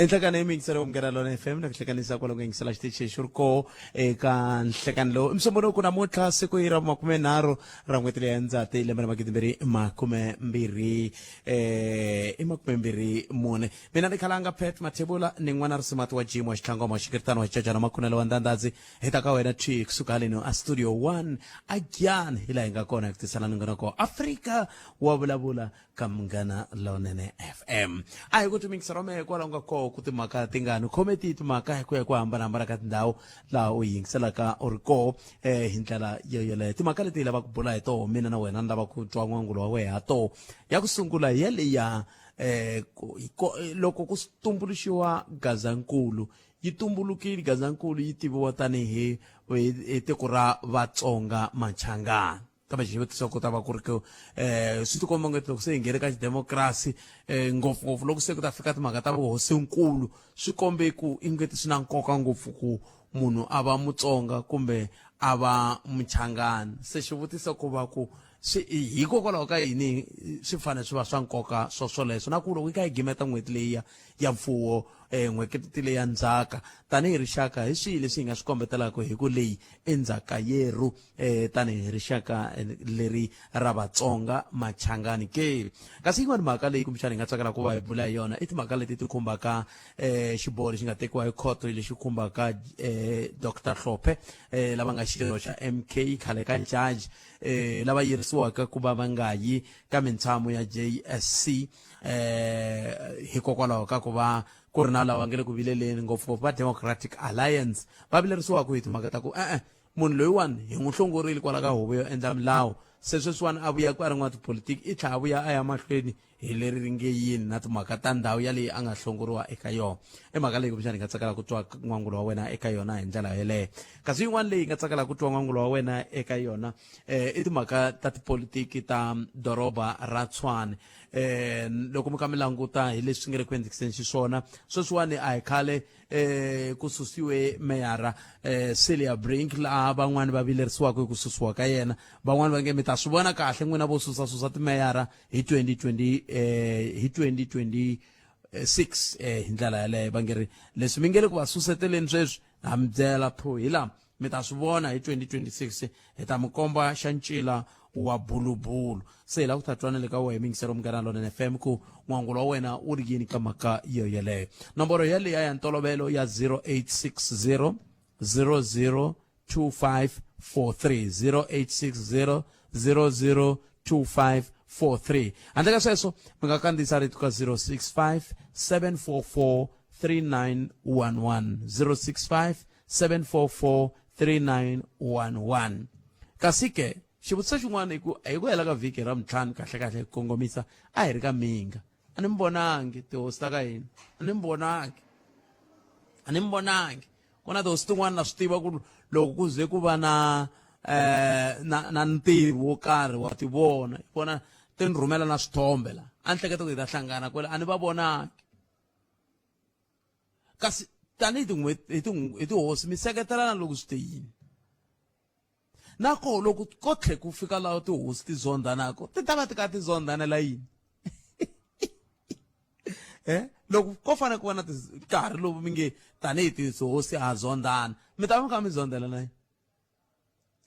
Enhlekana yemikiselo umngena lona FM nakuhlekanisa kwalo ngengisela xitichi xuriko eka nhlekani lo msombolo kuna mutla siku ira makume naro ra n'weti leya ndzati lembe na magidi makume mbirhi makume mbirhi mune mina ni khalanga Pet Mathebula ni n'wana risimati wa Jimo xitlangoma xikiritano xicacana makhunelo wa ndandadzi hita ka wena twi kusuka halino a studio 1 again hila hi nga kona hi kutisana ni ngana ko Afrika wa vulavula ka Munghana Lonene FM a hi ku timikisa mehe kwala nga ko ku timhaka tingani khometi timhaka hi ku ya ku hambanahambana ka tindhawu laha u yingiselaka u ri ko hi ndlela yoyeleyo timhaka leti hi lava ku bula hi toho mina na wena ni lava ku twa n'wangulo wa wehe ha toho ya ku sungula yaleya loko ku tumbuluxiwa Gazankulu yi tumbulukile Gazankulu yi tiviwa tanihi tiko ra Vatsonga Machangana kambe xivutiso ku ta va ku ri ku swi tikomba ngeti loko se hi nghene ka xidemokirasi ngopfungopfu loko se ku ta fika timhaka ta vuhosinkulu swi kombe ku i ngeti swi na nkoka ngopfu ku munhu a va Mutsonga kumbe a va Muchangana se xivutiso ku va ku hikokwalaho ka yini swi fanele swi va swa nkoka swoleswo na ku loko yi ka hi gimeta n'hweti leyi ya mfuwo n'hweti leyi ya ndzhaka tanihi rixaka hi swihi leswi hi nga swi kombetelaka hi ku leyi endzhaka yeru tanihi rixaka leri ra Vatsonga Machangani ke kasi yin'wana mhaka leyi kumbexana hi nga tsakela ku va hi bula hi yona i timhaka leti ti khumbaka xiboho lexi nga tekiwa hi khoto lexi khumbaka Dr. Hlophe lava nga xirho xa MK khale ka judge lava yirisiwaka ku va nga yi ka mintshamo ya JSC hikokwalaho ka ku va ku ri na lava nga le ku vileleni ngopfungopfu va Democratic Alliance va vilerisiwaka hi timhaka ta ku munhu loyiwani hi n'wi hlongorile kwala ka huvo yo endla milawu se sweswiwani a vuya ku a ri n'wa tipolitiki i tlhela a vuya a ya mahlweni hi leri ri nge yini na timhaka ta ndhawu yaleyi a nga hlongoriwa eka yona i mhaka leyi kumbexana hi nga tsakela ku twa n'wangulo wa wena eka yona hi ndlela yeleyo kasi yin'wana leyi hi nga tsakela ku twa n'wangulo wa wena eka yona i timhaka ta tipolitiki ta doroba ra Tshwane loko mi ka mi languta hi leswi nga le ku endlekiseni xiswona sweswiwani a hi khale ku susiwe meyara Celia Brink laha van'wani va vilerisiwaka hi ku susiwa ka yena van'wani va nge mi ta swi vona kahle n'wina vo susasusa timeyara hi 2026 hi ndlela yaleyo va nge ri leswi mi nge le ku va suseteleni sweswi ha mi byela hi lama mi ta swi vona hi 2026 hi ta mi komba xa ncila wa bulubulu se hi lava ku ta twana le ka wehe mingiselo Munghana Lonene FM ku n'wangulo wa wena u ri yini ka mhaka yoyeleyo nomboro yaleya ya ntolovelo ya 0860 002543 0860 002543 handle ka sweswo mi nga kandziyisa rito ka 065 744 3911 065 744 3911 kasi ke xivutiso xin'wana hi ku hela ka vhiki ra Mntlhanu kahle kongomisa a hi ri ka Minga a ni mi vonangi tihosi ta ka hina a ni mi vonangi ku na tihosi tin'wana na swi tiva ku loko ku ze ku va na ntirho wo karhi wa ti vona ti ni rhumela na swithombe la a ni hleketa ku hi ta hlangana kwele a ni va vonangi kasi tanihi hi tihosi mi seketelana loko swi te yini nako loko ko tlhe ku fika laha tihosi ti zondanako ti ta va ti ka ti zondanela yini loko ko fanele ku va na nkarhi lowu mi nge tanihi tihosi ha zondana mi ta va mi kha mi zondelana yini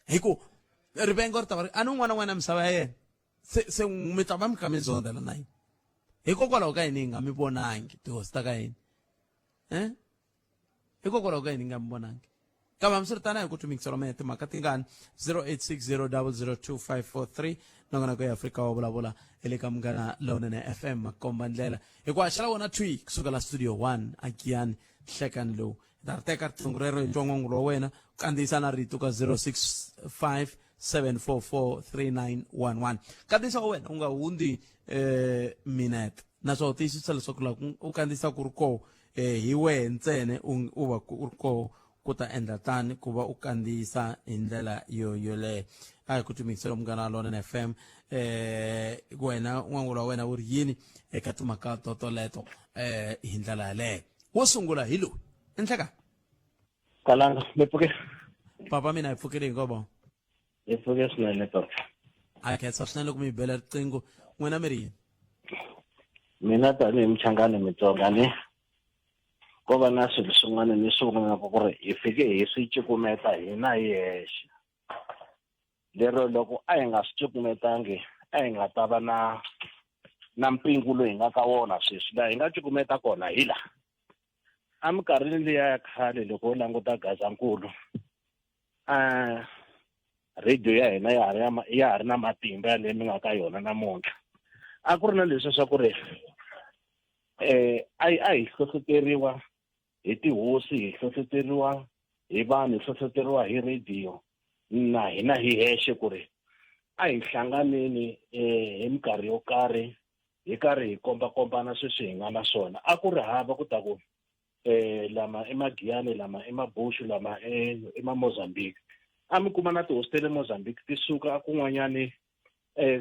hi ku rivengo ri ta va ri a ni un'wana na un'wana misava ya yena se mi ta va mi kha mi zondelana yini hikokwalaho ka yini hi nga mi vonangi tihosi ta ka hina hikokwalaho ka yini hi nga mi vonangi kambe hambiswiritana hi ku timikiselo mehe timhaka tingani 0860 002543 nongonoko ya Afrika wa vulavula ele ka Munghana Lonene FM makomba ndlela hi ku haxela wona twi kusuka la studio 1 akiyani nhlekani lowu hi ta ri teka riqingho rero hi twa n'wangulo wa wena ku kandziyisa na rito ka 065 744 3911 kandziyisa wa wena u nga hundzi minute naswona u tiyisisa leswaku laha u kandziyisa ku ri koho hi wehe ntsene u va ku ri koho ku ta endla tani ku va u kandziyisa hi ndlela yoleyo a hi ku timikisela Munghana Lonene FM wena n'wangulo wa wena wu ri yini eka timhaka toleto hi ndlela yaleyo wo sungula hi loyi enhlekani Kalanga mi pfuke papa mina hi pfukile hi ngobo hi pfuke swinene papa a khetsa swinene loko mi bela riqingho n'wina mi ri yini mina tanihi Muchangana Mitsonga ni ko va na swilo swin'wana ni swi vonaka ku ri hi fike hi swi cukumeta hina hi hexe. Lero loko a hi nga swi cukumetangi a hi nga ta va na mpingu loyi hi nga ka wona sweswi. Laha hi nga cukumeta kona hi laha eminkarhini liya ya khale loko u languta Gazankulu radio ya hina ya ha ri na matimba ya leyi mi nga ka yona namuntlha. A ku ri na leswi swa ku ri a hi hlohloteriwa hi tihosi, hi hlohloteriwa hi vanhu, hi hlohloteriwa hi radio na hina hi hexe ku ri a hi hlanganeni hi minkarhi yo karhi hi karhi hi kombakombana sweswi hi nga na swona. A ku ri hava ku ta ku lama eMagiyani, lama eMabushu, lama eMozambique. A mi kuma na tihosi ta le Mozambique ti suka kun'wanyani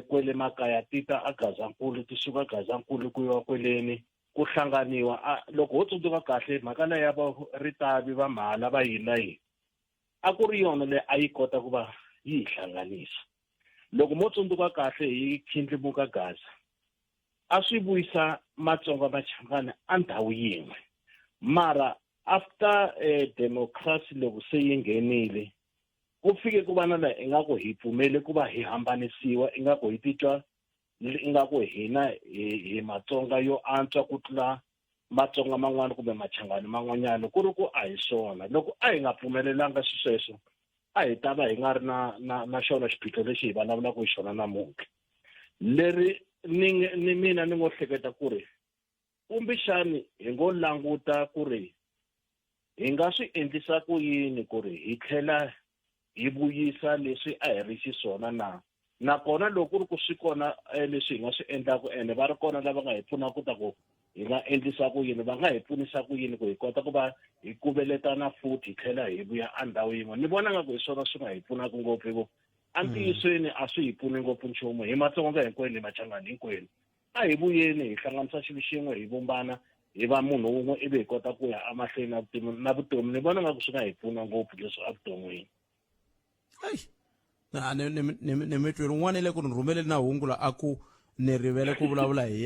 kwele makaya ti ta a Gazankulu, ti suka Gazankulu ku yiwa kweleni ku hlanganiwa. Loko ho tsundzuka kahle mhaka leyi ya va Ritavi, va Mhala, va hina yini a ku ri yona leyi a yi kota ku va yi hi hlanganisa. Loko mo tsundzuka kahle hi Khindlimuka Gaza a swi vuyisa Matsonga Machangana a ndhawu yin'we. Mara after democracy loko se yi nghenile ku fike ku va na laha ingaku hi pfumele ku va hi hambanisiwa, ingaku hi titwa ingaku hina hi Matsonga yo antswa ku tlula Matsonga man'wana kumbe Machangani man'wanyana. Ku ri ku a hi swona. Loko a hi nga pfumelelanga sweswo a hi ta va hi nga ri na xona xiphiqo lexi hi vulavulaka hi xona namuntlha. Leri ni mina ni ngo hleketa ku ri kumbexani hi ngo languta ku ri hi nga swi endlisa ku yini ku ri hi tlhela hi vuyisa leswi a hi ri xiswona nakona loko ku ri ku swi kona leswi hi nga swi endlaku ene va ri kona lava nga hi pfunaka ta ku hi nga endlisa ku yini, va nga hi pfunisa ku yini ku hi kota ku va hi kuveletana futhi hi tlhela hi vuya a ndhawu yin'we. Ni vona nga ku hi swona swi nga hi pfunaka ngopfu hikuva antiyisweni a swi hi pfuni ngopfu nchumu. Hi Matsonga hinkwenu, hi Machangani hinkwenu a hi vuyeni hi hlanganisa xilo xin'we, hi vumbana, hi va munhu wun'we ivi hi kota ku ya emahlweni na vutomi. Ni vona nga ku swi nga hi pfuna ngopfu leswi evuton'wini. ni mitwe rin'wana ile ku ni rhumeleli na hungu la a ku ni rivele ku vulavula hi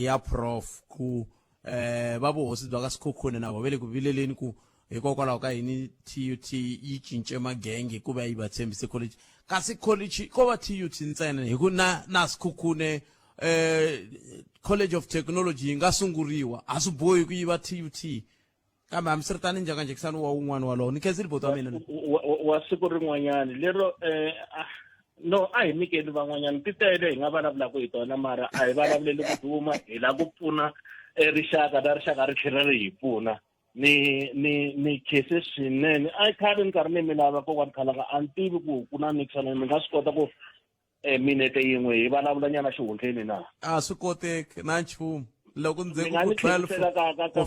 ya prof ku va vuhosi bya ka Sekhukhune na vele ku vileleni ku hikokwalaho ka yini TUT yi cince magenge ku va yi va tshembise college, kasi college ko va TUT ntsena hi ku na Sekhukhune College of Technology yi nga sunguriwa. A swi bohi ku yi va TUT kambe hambiswiritani njhaka njekisani wa un'wana walowo ni khensile boti wa mina wa siku rin'wanyana lero no a hi nyikeni van'wanyana ti tele hi nga vulavulaka hi tona, mara a hi vulavuleli ku duma, hi lava ku pfuna rixaka na rixaka ri tlhela ri hi pfuna. Ni khese swinene. A khale ni karhi ni mi lava kokwani Khalanga a ni tivi ku na Nixon mi nga swi kota ku minete yin'we hi vulavulanyana xihundleni na. A swi koteki na nchumu. Loko ndze ku 12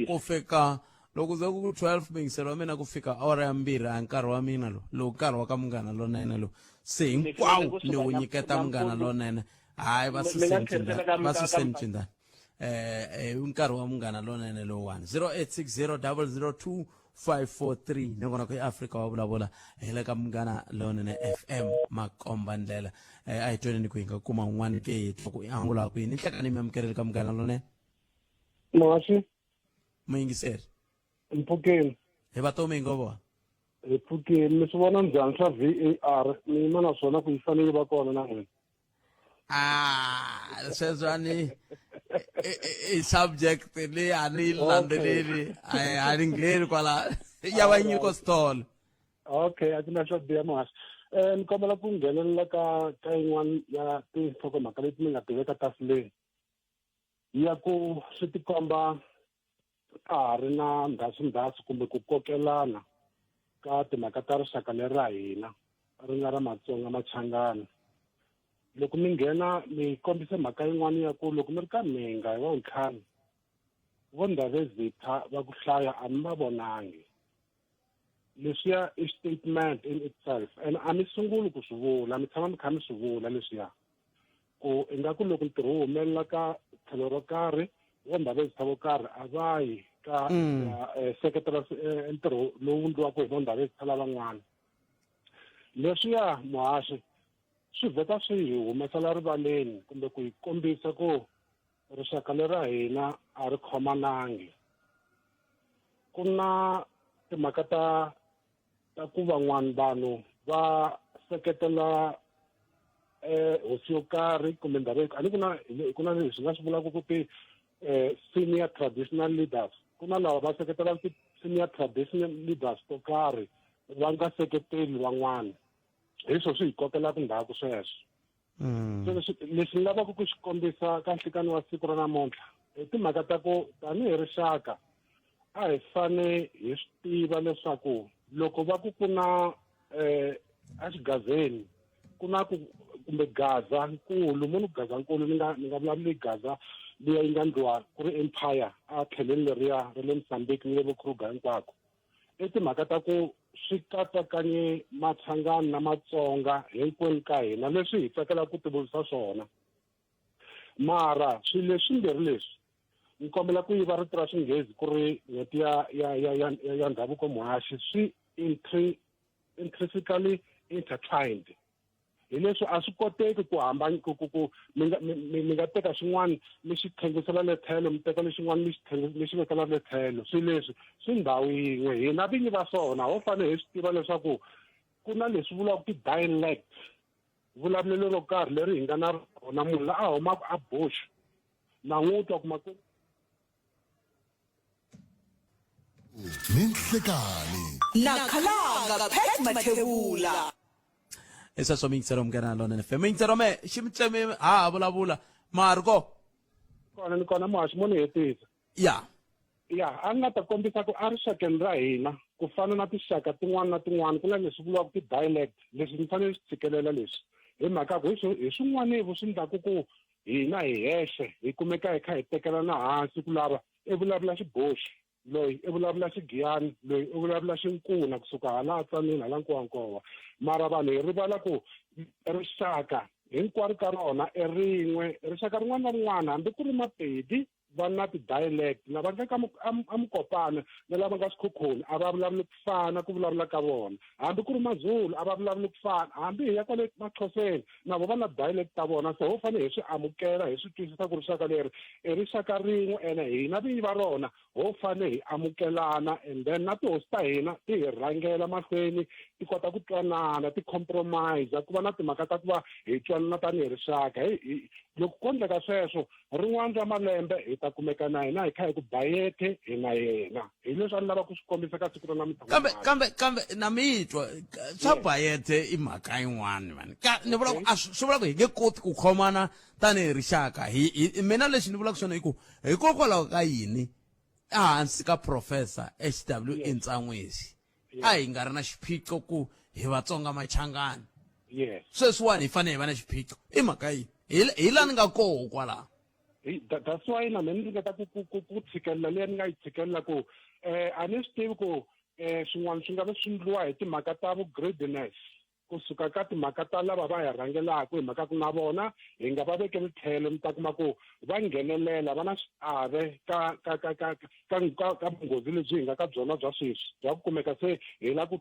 ku fika loko ndze ku 12 mingiselo wa mina ku fika awara ya 2 a nkarhi wa mina lo nkarhi wa ka Munghana Lonene lo se hinkwawo ni wu nyiketa Munghana Lonene. Hayi va susenci ndani nkarhi wa Munghana Lonene lo 1 0860002543 ni kona ku eAfrika wa vulavula hi le ka Munghana Lonene FM Makomba Ndlela. A hi tweni ni ku hi nga kuma un'wana ke hi twa ku i angula ku yini hlekani mi amukeleli ka Munghana Lonene. Masi Muyingiseri Mpfukeni hi vatomi hi ngo vona hi Mpfukeni mi swi vona njhani swa VAR mina naswona ku yi fanele va kona na n'wina? Sweswani i subject leyi a ni landzeleli a ni ngheni kwala ya va nyiko stall. Okay, a ti na swo biha Masi. Ni kombela ku nghenelela ka yin'wana ya tinhlokomhaka leti mi nga tiveka tafuleni ya ku swi tikomba ka ha ri na ndhasindhasi kumbe ku kokelana ka timhaka ta rixaka leri ra hina ri nga ra Matsonga Machangana. Loko mi nghena mi kombise mhaka yin'wana ya ku loko mi ri ka Mhinga hi Wavuntlhanu vo Ndhavezitha va ku hlaya a mi va vonangi. Leswiya i statement in itself and a mi sunguli ku swi vula, mi tshama mi kha mi swi vula leswiya ku ingaku loko ntirho wu humelela ka tlhelo ro karhi vo Ndhavezitha vo karhi a va yi ka seketela ntirho lowu endliwaka hi vo Ndhavezitha lavan'wana. Leswiya muhaxi swi vheta swi hi humesela rivaleni kumbe ku hi kombisa ku rixaka leri ra hina a ri khomanangi. ku na timhaka ta ku van'wana vanhu va seketela hosi yo karhi kumbe ndhavuko a ni ku na leswi nga swi vulaka ku ti senior traditional leaders ku na lava va seketelaka ti-senior traditional leaders to karhi va nga seketeli van'wana hi swo swi hi kokelaka ndhaku sweswo so leswi ni lavaka ku swi kombisa ka nhlekani wa siku ra namuntlha hi timhaka ta ku tanihi rixaka a hi fane hi swi tiva leswaku loko va ku na exigazeni ku na kumbe gaza nkulu munhu gaza nkulu ni nga vulavuli gaza liya yi nga ndliwa ku ri empire a tlhelweni leriya ra le Mozambique ni le vo Kruger hinkwako i timhaka ta ku swi katsakanye Machangani na Matsonga hinkwenu ka hina leswi hi tsakelaka ku tivisa swona mara swilo leswimbirhi leswi ni kombela ku yiva rito ra Xinghezi ku ri n'hweti ya ndhavuko muhaxi swi intrinsically intertwined hi leswi a swi koteki ku hambanya ku mi nga teka xin'wana mi xi tlhengisela le tlhelo mi teka lexin'wana mi xi vekela le tlhelo swilo leswi swi ndhawu yin'we hina vinyi va swona ho fanele hi swi tiva leswaku ku na leswi vulaka ti-dialect vulavulelo ro karhi leri hi nga na rona munhu la a humaka a Bush na n'wi twa kuma ku Ninhlekani Nakhalanga Pet Mathebula. esa swa mixero mkana lona ne feme mixero me ximitseme ha vulavula Marco kona ni kona muhaxi mo ni hetisa ya a ni nga ta kombisa ku a rixakeni ra hina ku fana na tinxaka tin'wana na tin'wana ku na leswi vuriwaka ti-dialect leswi ni fanele swi tshikelela leswi hi mhaka ku hi swin'wanevo swi endlaku ku hina hi hexe hi kumeka hi kha hi tekelana hansi ku lava i vulavula Xiboxi loyi i vulavula Xigiyani loyi i vulavula Xinkuna kusuka hala Tsanini hala Nkowankowa mara vanhu hi rivala ku rixaka hinkwaro ka rona i rin'we rixaka rin'wana na rin'wana hambi ku ri Mapedi va na ti-dialect lava nga ka Mukopana na lava nga Xikhukhuni a va vulavuli ku fana ku vulavula ka vona hambi ku ri Mazulu a va vulavuli ku fana hambi hi ya kwale Maxhoseni na vo va na dialect ta vona so ho fanele hi swi amukela hi swi twisisa ku rixaka leri i rixaka rin'we ene hina vinyi va rona ho fanele hi amukelana and then na tihosi ta hina ti hi rhangela mahlweni ti kota ku twanana ti compromise ku va na timhaka ta ku va hi twanana tanihi rixaka loko ko endleka sweswo rin'wana ra malembe hi ta kumeka na hina hi kha hi ku bayethe hi na yena hi leswi a ni lava ku swi kombisa ka siku ra namuntlha kambe na mitwa swa bayethe i mhaka yin'wana mani ni vula ku swi vula ku hi nge koti ku khomana tanihi rixaka mina lexi ni vulaka swona i ku hikokwalaho ka yini ehansi ka Professor HW Ntsanwisi a hi nga ri na xiphiqo ku hi Vatsonga Machangani sweswiwani hi fanele hi va na xiphiqo i mhaka yini hi laha ni nga koho kwalaho that's why na mina ni ringeta ku tshikelela leyi ni nga yi tshikelela ku a ni swi tivi ku swin'wana swi nga va swi endliwa hi timhaka ta vu-greediness kusuka ka timhaka ta lava va hi rhangelaka hi mhaka ku na vona hi nga va vekeli tlhelo mi ta kuma ku va nghenelela va na xiave ka vunghozi lebyi hi nga ka byona bya sweswi bya ku kumeka se hi la ku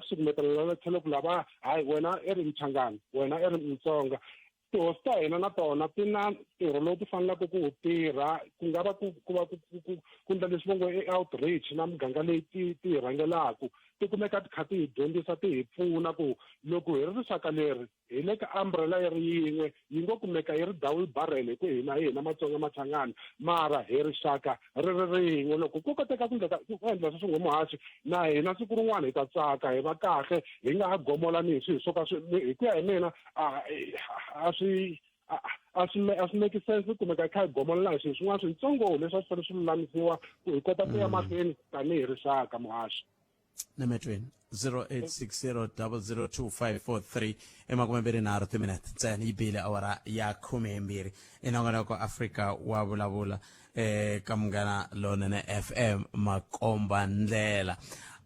sukumetela tlhelo ku lava hayi wena i ri Mchangani wena i ri Mutsonga tihosi ta hina na tona ti na ntirho lowu ti fanelaka ku wu tirha ku nga va ku endla leswi va ngo i outreach na muganga leyi ti hi rhangelaka ti kumeka ti kha ti hi dyondzisa ti hi pfuna ku loko hi ri rixaka leri hi le ka umbrella yi ri yin'we yi ngo kumeka hi ri Double Barrel hi ku hina Matsonga Machangani mara hi rixaka ri rin'we loko ku koteka ku endla sweswi ngomuhaxi na hina siku rin'wana hi ta tsaka hi va kahle hi nga ha gomolani hi swilo swo ka hi ku ya hi mina a swi make sense kumeka hi kha hi gomolana hi swilo swin'wana swintsongo leswi a swi fanele swi lulamisiwa ku hi kota ku ya mahlweni tanihi rixaka muhaxi nemetweni 0860002543 emakumembiri nharhu timinete ntsena yi bile awara ya 12 enongonoko Afrika wa vulavula ka Munghana Lonene FM makomba ndlela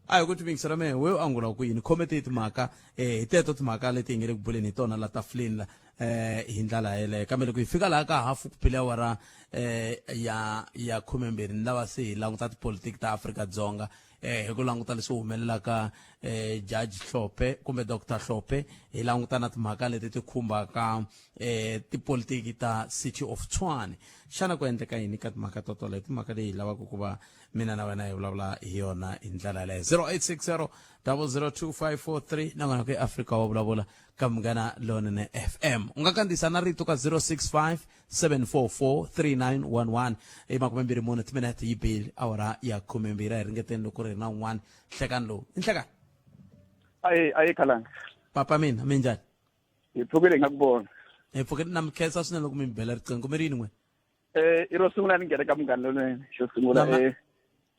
a hi ku tivingisela mehe we u angula ku yini khomete timhaka hi teto timhaka leti hi nge le ku buleni hi tona la tafuleni hi ndlela yeleyo kambe loko hi fika laha ka hafu ku phile awara ya 12 ni lava se hi languta tipolitiki ta Afrika-Dzonga hi ku languta leswi humelelaka Judge Hlophe kumbe Dr. Hlophe hi langutana timhaka leti ti khumbaka tipolitiki ta City of Tshwane. Xana ku endleka yini ka timhaka to tole timhaka leyi lavaka ku va mina na wena hi vulavula hi yona hi ndlela leyo 0860 002543 na n'wana ku eAfrika wa vulavula ka Munghana Lonene FM. U nga kandziyisa na rito ka 065 744 3911 hi 24 timinete hi bili awara ya 12 hi ringeteni loko ri na un'wana nhlekani lowu i nhlekani ayi Khalanga papa mina minjani hi pfukile ngakubona hi pfukile na mikhensa swinene loko mi bela riqingho mi rini n'we i ro sungula ni nghena ka Munghana Lonene xo sungula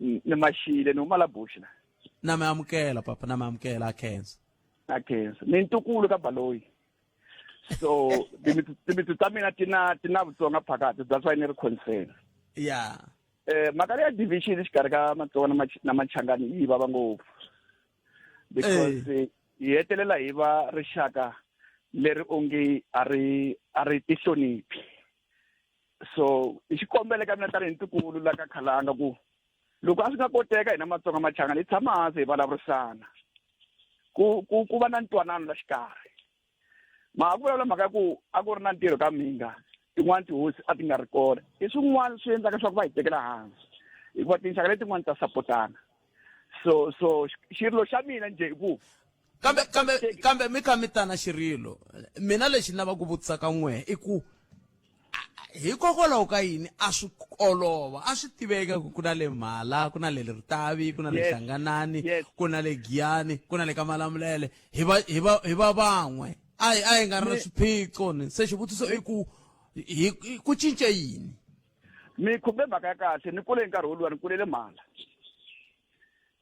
ni maxile ni huma la bush la na mi amukela papa na mi amukela a khensa ni ntukulu ka Baloyi so timitsu ta mina tina vutsonga phakati that's why ni ri concern ya mhaka ya division xikarhi ka Matsonga na Machangani yi vava ngopfu because hi hetelela hi va rixaka leri onge a ri tihloniphi so i xikombelo ka mina tanihi ntukulu la ka Khalanga ku loko a swi nga koteka hina Matsonga Machangani hi tshama hansi hi vulavurisana ku va na ntwanano la xikarhi ma ku vulavula mhaka ku a ku ri na ntirho ka Minga tin'wana tihosi a ti nga ri kona i swin'wana swi endlaka swa ku va hi tekela hansi hikuva tinxaka letin'wana ta sapotana so xirilo xa mina nje i ku kambe mi kha mi tana xirilo mina lexi ni lava ku vutisa ka n'we i ku hikokwalaho ka yini a swi olova a swi tiveka ku na le Mhala ku na le Ritavi ku na le Hlanganani ku na le Giyani ku na le ka Malamulele hi va van'we a hi nga ri na swiphiqo ni se xivutiso i ku cince yini mi khumbe mhaka ya kahle ni kule nkarhi woluwa ni kulele Mhala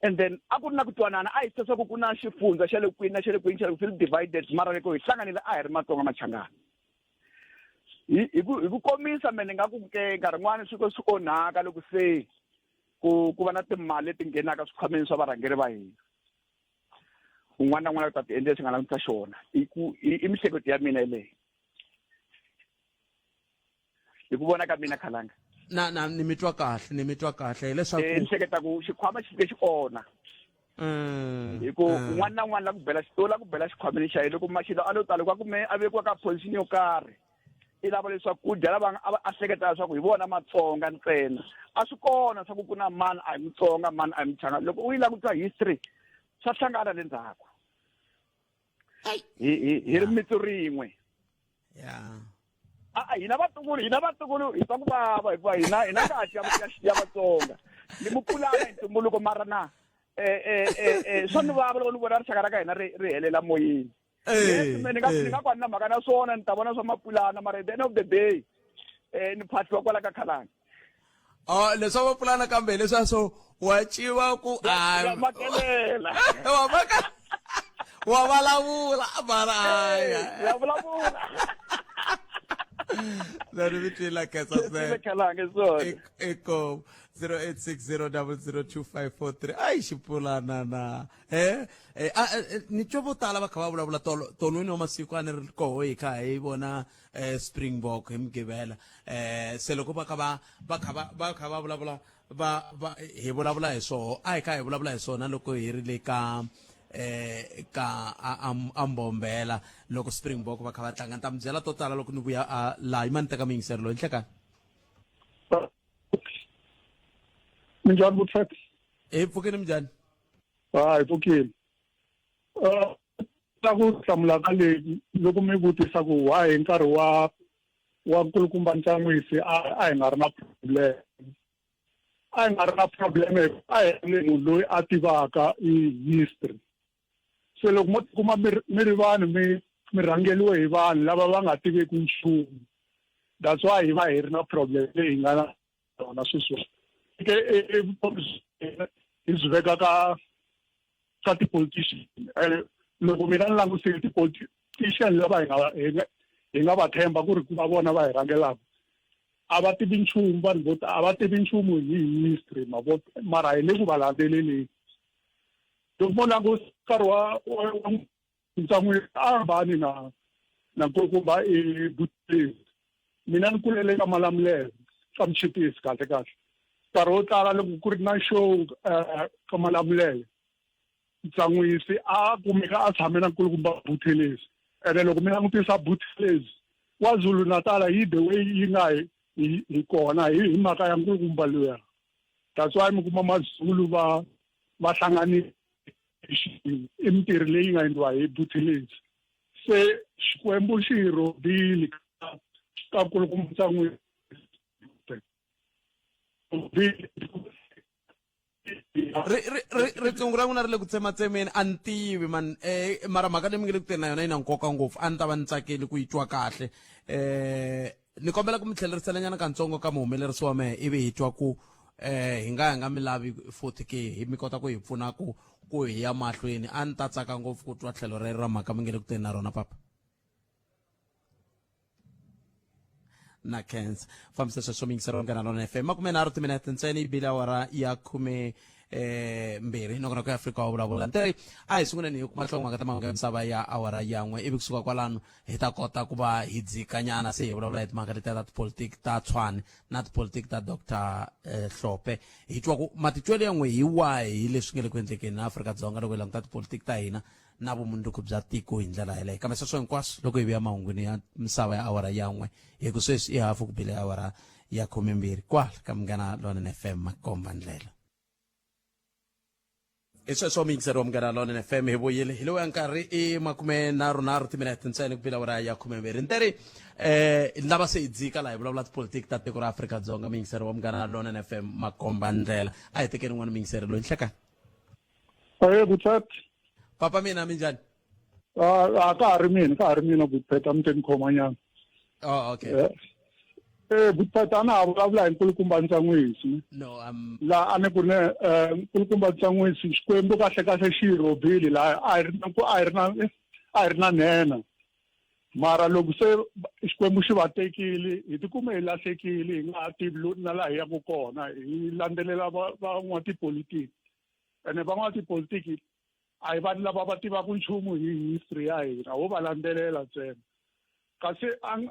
and then a ku ri na ku twanana a hi tisa ku na xifundza xa le kwini na xa le kwini xa le swi divided mara loko hi hlanganile a hi ri Matsonga Machangani hi ku komisa mene nga ku nkarhi n'wana swi onhaka loko se ku va na timali leti nghenaka swikhwameni swa varhangeri va hina un'wana na un'wana u ta ti endla leswi nga langutisa xona i mihleketo ya mina yeleyo hi ku vona ka mina Khalanga na ni mitwa kahle hileswaku ni hleketa ku xikhwama xi fike xi ona hi ku un'wana na un'wana la ku bela xikhwameni xa yena loko maxilo a lo tala ku me a vekiwa ka position yo karhi i lava leswaku ku dya lava a hleketa leswaku hi vona Matsonga ntsena a swi kona swa ku na mani a hi Mutsonga mani a hi Muchangani loko u yi langutisa history swa hlangana le ndzhaku hi ri mitsu rin'we hina vatukulu hi ta ku vava hikuva hina kahle ya Vatsonga ni mupulana hi ntumbuluko mara na swa ni vava loko ni vona rixaka ra ka hina ri helela moyeni ni nga kwani na mhaka na swona ni ta vona swa mapulana mara at the end of the day ni phahliwa kwala ka Khalanga leswa mapulana kambe leswa so wa civa ku makelela wa vulavula mara ya vulavula That would be like a echo 0860002543. Ai xipulana na ni twa vo tala va kha va vulavula tolweni wa masiku a ni ri koho hi kha hi vona Springbok hi Mugqivela se loko va kha va vulavula hi vulavula hi swoho a hi kha hi vulavula hi swona loko hi ri le ka Ambombela loko Springbok va kha va tlanga ni ta mi byela to tala loko ni vuya laha hi mani teka miyingiseri loyi nhlekani minjhani vutlhati hi pfukeni minjhani hi pfukile ta ku hlamula ka leyi loko mi vutisa ku why hi nkarhi wa nkulukumba Ntsanwisi a hi nga ri na problem a hi nga ri na problem a hi munhu loyi a tivaka history se loko mo tikuma mi ri vanhu mi rhangeliwe hi vanhu lava va nga tiveki nchumu that's why hi va hi ri na problem leyi hi nga na yona sweswi hi swi veka ka ti-politician loko mina ni langusile ti-politician lava hi nga va themba ku ri ku va vona va hi rangelaka a va tivi nchumu vanhu vo a va tivi nchumu hi history mara hi le ku va landzeleleni loko mo langusa nkarhi wa Ntsanwisi a hambani na nkulukumba Buthelezi mina ni kulele ka Malamulele ka Mchipisi kahle nkarhi wo tala loko ku ri na show ka Malamulele Ntsanwisi a kumeka a tshame na nkulukumba Buthelezi ene loko mi langutisa Buthelezi KwaZulu Natal hi the way yi nga hi kona hi mhaka ya nkulukumba luya. That's why mi kuma maZulu va hlangani imitirho leyi nga endliwa hi Buthelezi. Se Xikwembu xi hi rhobile ka nkulukumba Ntsanwisi. Ritsongo ra n'wina ri le ku tsematsemeni a ni tivi man mara mhaka leyi mi nge le ku teni na yona yi na nkoka ngopfu a ni ta va ni tsakeli ku yi twa kahle ni kombela ku mi tlhelerisela nyana katsongo ka muhumelerisi wa mehe ivi hi twa ku hi nga mi lavi futhi ke hi mi kota ku hi pfuna ku hi ya mahlweni a ni ta tsaka ngopfu ku twa tlhelo rero ra mhaka mi nge le ku teni na rona papa na khensa fambisa sweswo mi yingisela Munghana Lonene FM 30 timinete ntsena yi bile awara ya 12 nongonoko ya Afrika wa vulavula nteri a hi sunguleni hi kuma nhlongo ta mahungu ya misava ya awara yan'we ivi kusuka kwalano hi ta kota ku va hi dzikanyana se hi vulavula hi timhaka leti ta tipolitiki ta Tshwane na tipolitiki ta Dr Hlophe hi twa ku matitwelo yan'we hi wahi leswi nge le ku endlekeni na Afrika-Dzonga loko hi languta tipolitiki ta hina na vumundzuku bya tiko hi ndlela yaleyo kambe sweswo hinkwaswo loko hi vuya mahungwini ya misava ya awara yan'we hi ku sweswi i hafu ku bile awara ya 12 kwala ka Munghana Lonene FM makomba ndlela i sweswo mi yingiseriwa Munghana Lonene FM hi vuyile hi lowu ya nkarhi i 30 timinete ntsena ku bile awara ya 12 nteri lava se hi dzika laha hi vulavula tipolitiki ta tiko ra Afrika-Dzonga mi yingiseriwa Munghana Lonene FM makomba ndlela a hi tekeni n'wana mi yingiseri loyi nhlekani Butsati papa mina minjani ka ha ri mina Butsati a mi teni khomanyana. Oh okay Butsati a na ha vulavula hi nkulukumba Ntsanwisi no la a ni ku ne nkulukumba Ntsanwisi Xikwembu kahle xi hi rhobile laha a hi ri na nhenha mara loko se Xikwembu xi va tekile hi tikume hi lahlekile hi nga ha tivi na laha hi yaku kona hi landzelela van'watipolitiki ene van'watipolitiki a hi vanhu lava va tivaka nchumu hi history ya hina wo va landzelela ntsena kasi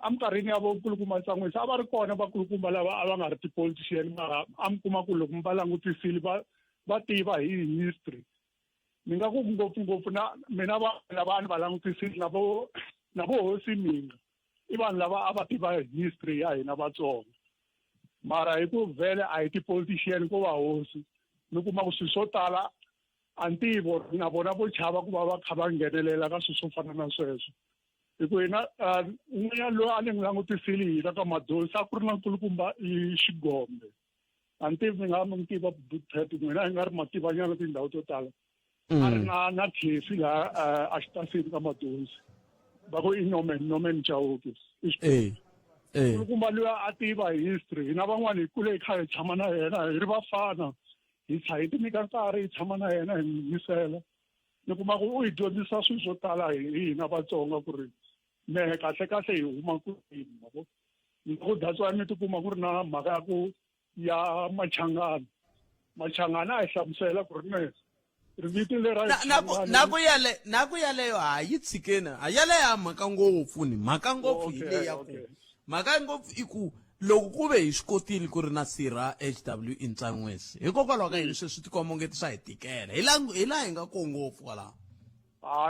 eminkarhini ya vakulukumba Ntsanwisi a va ri kona vakulukumba lava a va nga ri tipolitician mara a mi kuma ku loko mi va langutisile va tiva hi history ni nga ku ngopfungopfu na mina lava a ni va langutisile na vo hosi Minga i vanhu lava a va tiva history ya hina Vatsonga mara hi ku vhele a hi tipolitician ko va hosi ni kuma ku swilo swo tala a ntivo na vona vo chava ku va kha va nghenelela ka swilo swo fana na sweswo hi ku hina un'wanyana loyi a ni n'wi langutisile hina ka Madonsi a ku ri na nkulukumba i Xigombe a ntivi mi nga mi tiva Butsati n'wina hi nga ri mativanyana tindhawu to tala a ri na Khlefi laha a xitasini ka Madonsi va ku i Norman Chauke nkulukumba loyi a tiva hi history hina van'wana hi kule hi kha hi tshama na yena hi ri vafana hi ti nyika nkarhi hi tshama na yena hi n'wi yingisela ni kuma ku u hi dyondzisa swilo swo tala hi hina Vatsonga ku ri mehe kahle hi huma kwini mavo ku that's why mi tikuma ku ri na mhaka ya ku ya Machangana a hi hlamusela ku ri mehe riviti lera na ku yaleyo ha yi tshikeni ha yaleyo mhaka ngopfu ni mhaka ngopfu hi leyi ya ku mhaka ngopfu i ku loko ku ve hi swi kotile ku ri na sirha HW Ntsanwisi hikokwalaho ka yini sweswi tikomba ongeti swa hi tikela hi laha hi nga ko ngopfu kwalaho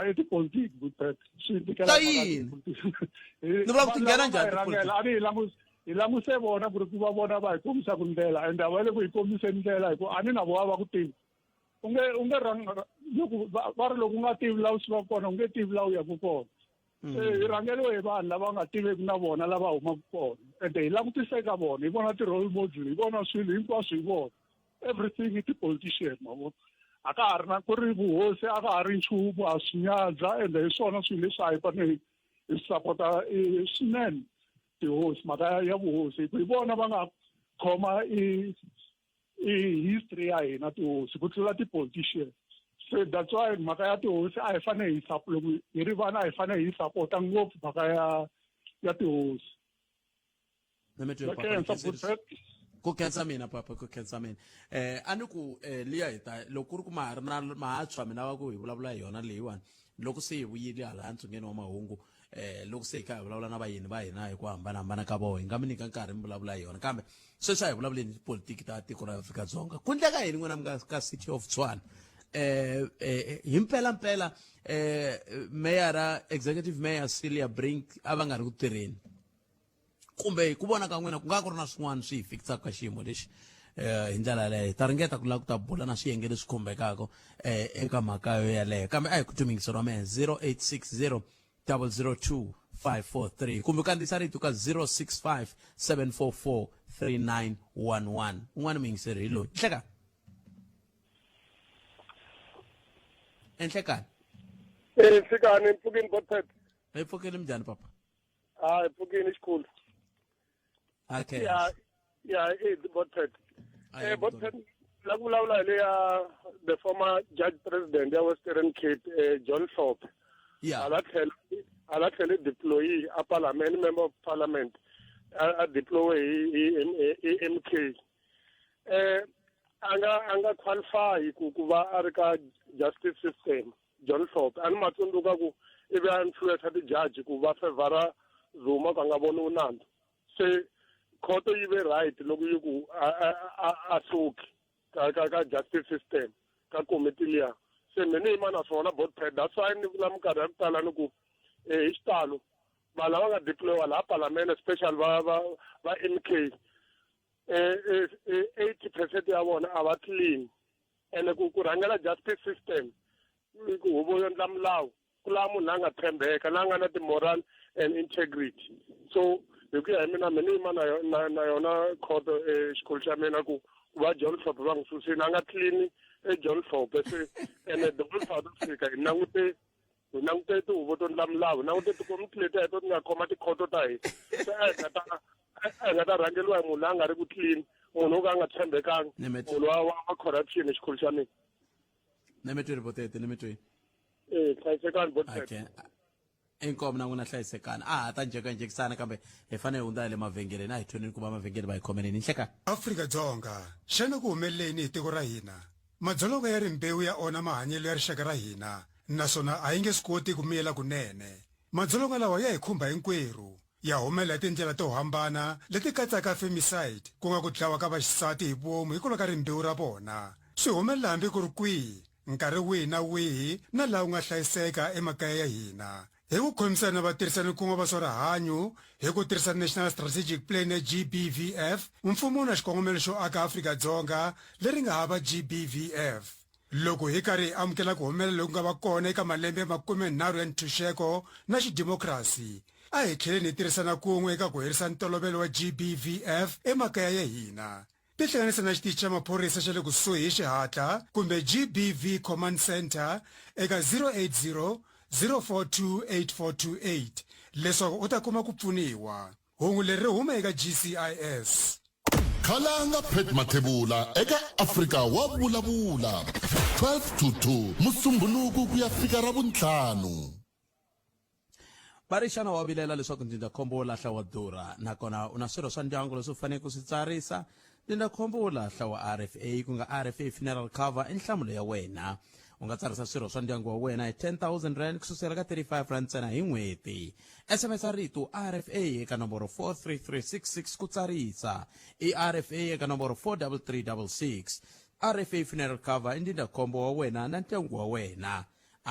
i tipolitiki Butsati swi tikela ta yini ni vula ku tinghena njhani hi languse vona ku ri ku va vona va hi komisaka ndlela ende a va le ku hi komiseni ndlela hi ku a ni na vona va ku tivi u nge loko va ri loko u nga tivi laha u swi va kona u nge tivi laha u yaku kona se hi rhangeriwe hi vanhu lava nga tiveki na vona lava humaka kona ende hi langutise ka vona hi vona ti-role model hi vona swilo hinkwaswo hi vona everything i ti-politician mavona a ka ha ri na ku ri vuhosi a ka ha ri nchumu a swi nyadza ende hi swona swilo leswi a hi fanele hi sapota swinene tihosi mhaka ya vuhosi hi vona va nga khoma i history ya hina tihosi ku tlula ti-politician so that's why mhaka ya tihosi a hi fanele hi loko hi ri vana a hi fanele hi sapota ngopfu mhaka ya tihosi ku khensa mina papa ku khensa mina a ni ku liya hi ta loko ku ri ku ma ha tshwa mina va ku hi vulavula hi yona leyiwani loko se hi vuyile hala ntsungeni wa mahungu loko se hi kha hi vulavula na vayeni va hina hi ku hambanahambana ka vona hi nga mi nyika nkarhi mi vulavula hi yona kambe sweswi a hi vulavuleni tipolitiki ta tiko ra Afrika-Dzonga ku ndleka yini n'wina mi ka City of Tshwane himpela mayor executive mayor Celia Brink ava nga ri ku tirheni kumbe ku vona ka n'wina ku nga ku ri na swin'wana swi hi fikisaka ka xiyimo lexi hi ndlela leyo ta ringeta ku lava ku ta bula na swiyenge leswi khumbekaka eka mhaka yo yaleyo kambe a hi ku tumingiseriwa mehe 0860 002 543 kumbe kandziyisa rito ka 065 744 3911 un'wana muyingiseri hi loyi enhlekani Fikani mpfukini Botpet. hi pfukile minjhani papa Mpfukini xikulu. okay Botpet. Botpet la ku vulavula hi ya the former judge president ya Western Cape John Thorpe. yeah ala tlhele deployee a parliament member of parliament a deploy hi MK. Anga qualify ku va a ri ka justice system John Thorpe ani matsundzuka ku ivi a influence ti judge ku va favora Zuma ka nga voni unandzu se khoto yi ve right loko yi ku a suki ka justice system ka committee liya se meni yima na swona Botpet that's why ni vula minkarhi ya ku tala ni ku hi xitalo vanhu lava nga deployiwa laha parliament especially va MK 80% ya vona a va clean ene ku rhangela justice system ku huvo yo endla milawu ku lava munhu a nga tshembeka na nga na ti-moral and integrity so hi ku ya hi mina meni yima na yona khoto xikulu xa mina ku va John Thorpe va n'wi susini a nga clean John Thorpe se ene the whole South Africa hi langute tihuvo to endla milawu langute tikomiti leti heto ti nga khoma tikhoto ta hina se a nga ta rhangeliwa hi munhu la a nga ri ku clean munhu wo ka a nga tshembekanga munhu wa corruption hi xikulu xa mina ni mi twi ripotete ni mi twi hlayisekani Botpet okay inkomo na n'wina hlayisekani ha ta njhekanjhekisana kambe hi fanele hi hundza le mavhengeleni a hi thonini ku va mavhengele va hi khomeleni nhlekani Afrika-Dzonga xana ku humeleleni hi tiko ra hina madzolonga ya rimbewu ya ona mahanyelo ya rixaka ra hina naswona a yi nge swi koti ku miyela kunene madzolonga lawa ya hi khumba hinkwerhu ya humelela hi tindlela to hambana leti katsaka femicide ku nga ku dlawa ka vaxisati hi vomu hikwalaho ka rimbewu ra vona swi humelela hambi ku ri kwihi nkarhi wihi na wihi na laha u nga hlayiseka emakaya ya hina hi ku khomisana na vatirhisani kun'we va swa rihanyu hi ku tirhisa National Strategic Plan ya GBVF mfumo na xikongomelo xo aka Afrika-Dzonga leri nga hava GBVF loko hi karhi hi amukela ku humelela loku nga va kona eka malembe 30 ya ntshunxeko na xidemokirasi a hi tlheleni hi tirhisana kun'we eka ku herisa ntolovelo wa GBVF emakaya ya hina tihlanganisa na xitichi xa maphorisa xa le kusuhi hi xihatla kumbe GBV Command Center eka 080 042 8428 leswaku u ta kuma ku pfuniwa hungu leri huma eka GCIS Khalanga Pet Mathebula eka Afrika wa vulavula 12 to 2 musumbhunuku ku ya fika ra vuntlhanu varixana wa vilela leswaku ndzindzakhombo wo lahla wa durha nakona u na swirho swa ndyangu leswi u fanele ku swi tsarisa ndzindzakhombo wo lahla wa RFA ku nga RFA funeral cover i nhlamulo ya wena u nga tsarisa swirho swa ndyangu wa wena hi 10,000 rand kususela ka 35 rand ntsena hi n'hweti SMS rito RFA eka nomboro 43366 ku tsarisa i RFA eka nomboro 43366 RFA funeral cover i ndzindzakhombo wa wena na ndyangu wa wena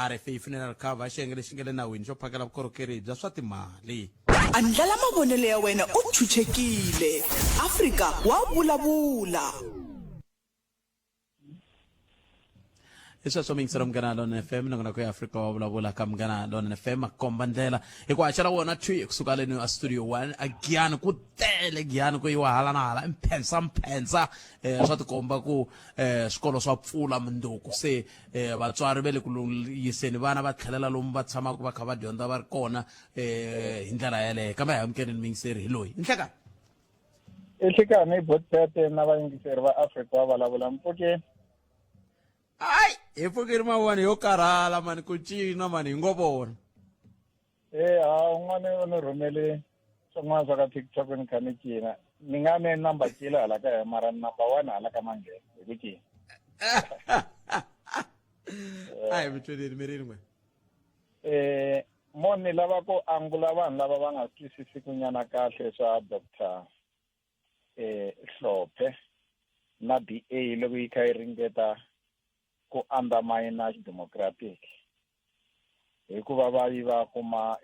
RFA funeral cover xiyenge lexi nge le nawini xo phakela vukorhokeri bya swa timali andlala mavonelo ya wena u chuchekile Afrika wa vulavula isweswo mingisero Munghana Lona FM nangona ku Afrika wa vulavula ka Munghana Lona FM komba ndlela hi ku haxela wona twi kusuka leni a studio 1 agiyani ku tele giyani ku yiwa hala na hala mphensa swa tikomba ku swikolo swa pfula munduku se vatswari ve le ku yiseni vana va tlhelela lomu va tshamaka va kha va dyondza va ri kona hi ndlela yaleyo kambe hi amukeleni mingiseri hi loyi nhlekani Ehlekani Botpet na vayingiseri va Afrika wa vulavula mpfukeni ai hi pfukeni mawani yo karhala mani ku cina mani hi ngo vona un'wana u ni rhumele swin'wana swa ka TikTok ni kha ni cina ni nga ni number kile hala ka mara number 1 hala ka manghena hi ku cina ai mitweleni mirini n'we mo ni lava ku angula vanhu lava va nga twisisi ku nyana kahle swa Dr. Hlophe na DA loko yi kha yi ringeta ku undermine democratic hikuva va yiva kuma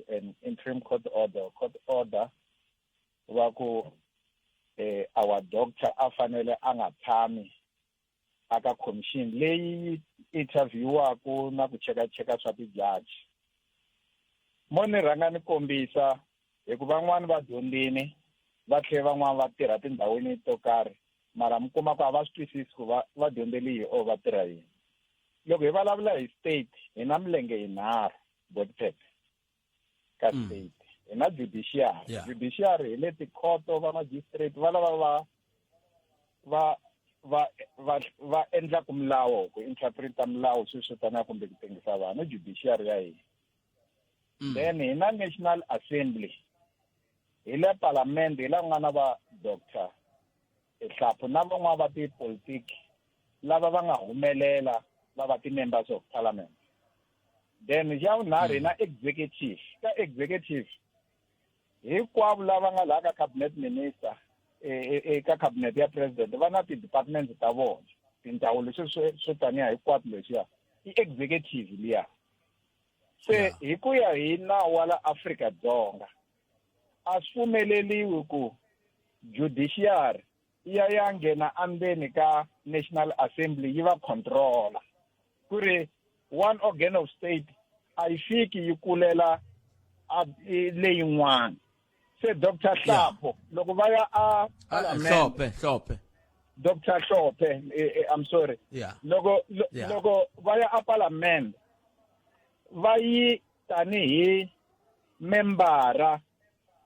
an interim court order va ku our doctor a fanele a nga tshami aka commission leyi interviewaku na ku cheka swa tijaji. Mo ni rhanga ni kombisa hikuva van'wani va dyondzini va tlhela van'wani va tirha tindhawini to karhi mara mi kuma ku a va swi twisisi ku va dyondzeli hi o va tirha yini. Loko hi vulavula hi state hi na milenge yinharhu botpep ka state hi na judiciary. Judiciary hi le tikhoto va magistrate va lava va endlaku milawu ku interpreta milawu swi switanaka kumbe ku tengisa vanhu judiciary ya hina. Then hi na National Assembly hi le parliament hi la ku nga na va doctor Hlapho na van'wana va tipolitiki lava va nga humelela lava ti-members of parliament. Then ya vunharhu hi na executive. Ka executive hinkwavo lava nga laha ka cabinet minister eka cabinet ya president va na ti-departments ta vona tindzawulo swo taniya hinkwato leswiya i executive liya. Se hi ku ya hi nawu wa la Afrika-Dzonga a swi pfumeleliwi ku judiciary ya nghena andzeni ka National Assembly yi va controller ku ri one organ of state a yi fiki yi kulela leyin'wana. Se Dr. Hlapho loko va ya a Hlophe Dr. Hlophe I'm sorry loko va ya a parliament va yi tanihi membara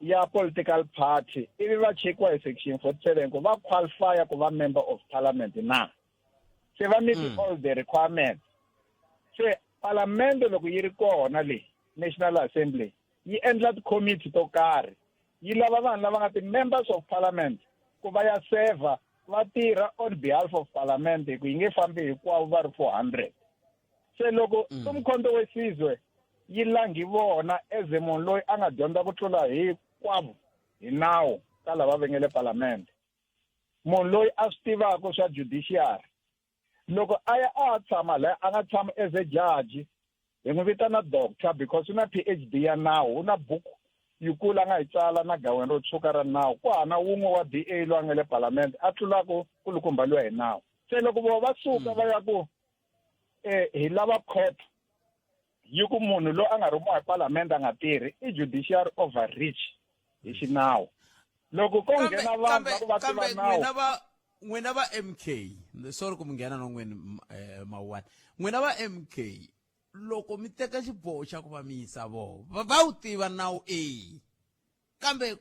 ya political party ivi va chekiwa hi section 47 ku va qualify ku va member of parliament na se va meet all the requirements. Se parliament loko yi ri kona le National Assembly yi endla committee to karhi yi lava vanhu lava nga ti-members of parliament ku va ya serve va tirha on behalf of parliament ku yi nge fambi hinkwavo va ri 400. Se loko umkhonto wesizwe yi langi vona eze munhu loyi a nga dyondza ku tlula hinkwavo hi nawu ka lava va nga le parliament, munhu loyi a swi tivaka swa judiciary loko a ya a tshama la a nga tshama as a judge hi n'wi vitana doctor because u na PhD ya nawu u na buku yikulu a nga yi tsala na gawini ro tshuka ra nawu ku hana wun'we wa DA loyi a nga le parliament a tlulaka kulukumba loyi hi nawu. Se loko va suka va ya ku hi lava court yi ku munhu loyi a nga rhumiwa hi parliament a nga tirhi i judiciary overreach hi xinawu. Loko ko nghena vanhu va ku va tiva nawu n'wina va MK sorry ku mi nghena no n'wini Mawuwani, n'wina va MK loko mi teka xiboho xa ku va mi yisa voho va wu tiva nawu kambe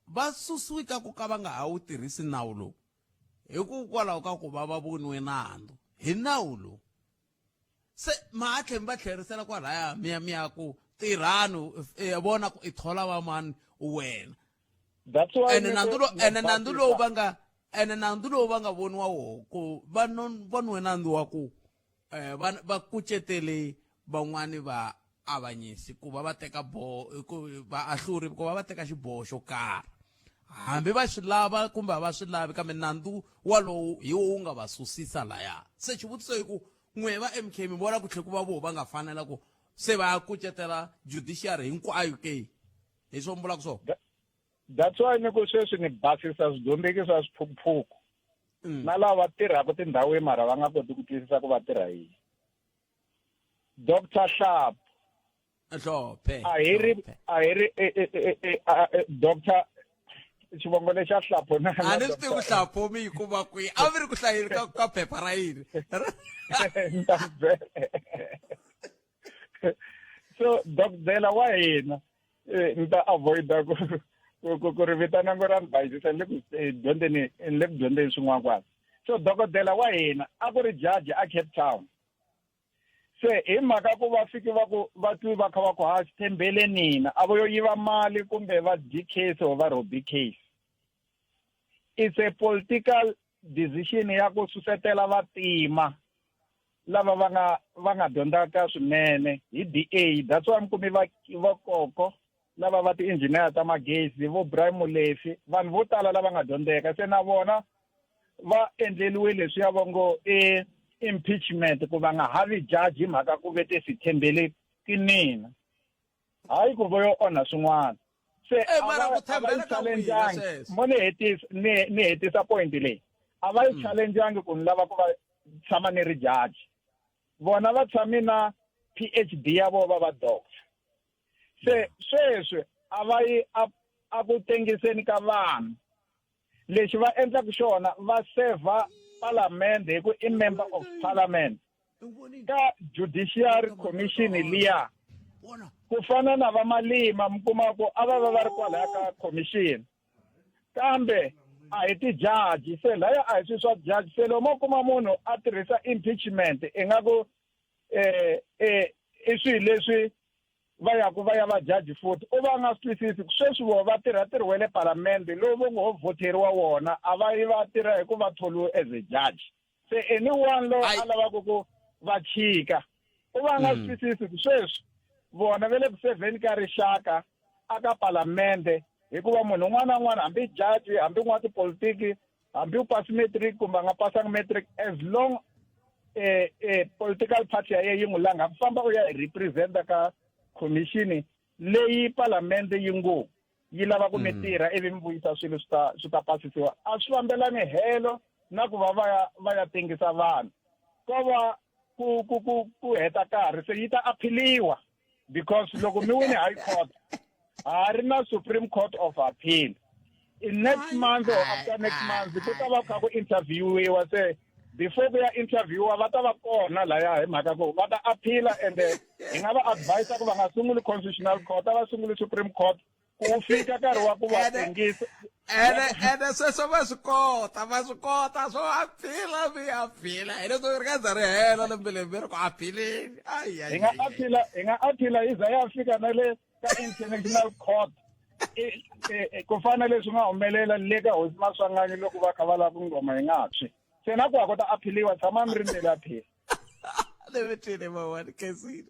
va suswika ku ka va nga ha wu tirhisi nawu lowu hikokwalaho ka ku va voniwe nandzu hi nawu lowu. Se ma tlhela mi va tlherisela kwalaya mi ya ku tirhani vona ku i thola va mani wena. That's why nandzu lowu va nga voniwa woho ku voniwe nandzu wa ku va kucetele van'wani va avanyisi ku va teka vaahluri ku va teka xiboho xo karhi hambi va swi lava kumbe a va swi lavi kambe nandzu walowu hi wo nga va susisa laya. Se xivutiso hi ku n'we va MK mi vona ku tlhe ku va voho va nga fanela ku se va kucetela judiciary hinkwayo ke hi swo mbulaka swona. That's why ni ku sweswi ni basisa swidyondzeki swa swiphukuphuku na lava tirhaka tindhawini mara va nga koti ku twisisa ku va tirha yini. Dr. Hlophe a hi ri Dr. xivongo lexa Hlapho na a ni swi tivi ku Hlapho mi yi kuma kwihi a mi ri ku hlayeni ka phepha ra yini. So Dr. wa hina ni ta avoida ku ri vitana ngo ra ni bayisisa ni le ku dyondzeni swin'wana. So dokodela wa hina a ku ri judge a Cape Town. Se hi mhaka ku va fiki va twi va kha va ku ha xitembele nina a vo yo yiva mali kumbe va dyi case or va robi case. It's a political decision ya ku susetela vatima lava va nga dyondzaka swinene hi DA. That's why mi kumi va koko lava va ti-engineer ta magezi vo Brian Molefe vanhu vo tala lava nga dyondzeka se na vona va endleliwe leswi ya vongo impeachment ku va nga havi judge hi mhaka ku vete si tshembele kinina hayi ku voyo ona swin'wana se mo ni hetisa point leyi a va yi challengeangi ku ni lava ku va tshama ni ri judge vona va tshami na PhD ya vona va doctor se sweswi a va yi a ku tengiseni ka vanhu lexi va endlaka xona va serva parliament hi ku i member of parliament ka judiciary commission liya ku fana na va Malima mi kuma ku a va ri kwalaya ka commission kambe a hi ti-judge se laya a hi swi swa judge se loko mo kuma munhu a tirhisa impeachment ingaku i swilo leswi va ya va judge futhi u va nga swi twisisi sweswi vo va tirha wele palamende lowu vo ngo ho voteriwa wona a va yi va tirha hi ku va tholiwe as a judge se anyone lo a lavaka ku va chika u va nga swi twisisi sweswi vona ve le ku seveni ka rixaka aka palamende hikuva munhu un'wana na un'wana hambi judge hambi n'wana tipolitiki hambi u pasi matric kumbe a nga pasanga matric as long political party ya ye yi n'wi langa ku famba u ya representa ka commission leyi palamende yi ngo yi lava ku mi tirha ivi mi vuyisa swilo swi ta pasisiwa a swi fambelani helo na ku va ya tengisa vanhu ko va ku heta nkarhi se yi ta aphiliwa because loko mi wini high court ha ri na Supreme Court of Appeal in next month or after next month ku ta va kha ku interviewiwa se before ku ya interviewa va ta va kona laya hi mhaka ku va ta aphila and hi nga va advise ku va nga sunguli constitutional court va sunguli Supreme Court ku fika nkarhi wa ku va tengisa ene sweswo va swi kota swo aphila hi leswo ri nga za ri hela lembe ri ku aphileni hi nga aphila hi za ya fika na le ka international court ku fana leswi nga humelela le ka Hosi Maswanganyi loko va kha va lava ngoma hi nga tshwi se na ku a kota aphiliwa tshama mi ri ndlela aphila levetile mawani kesini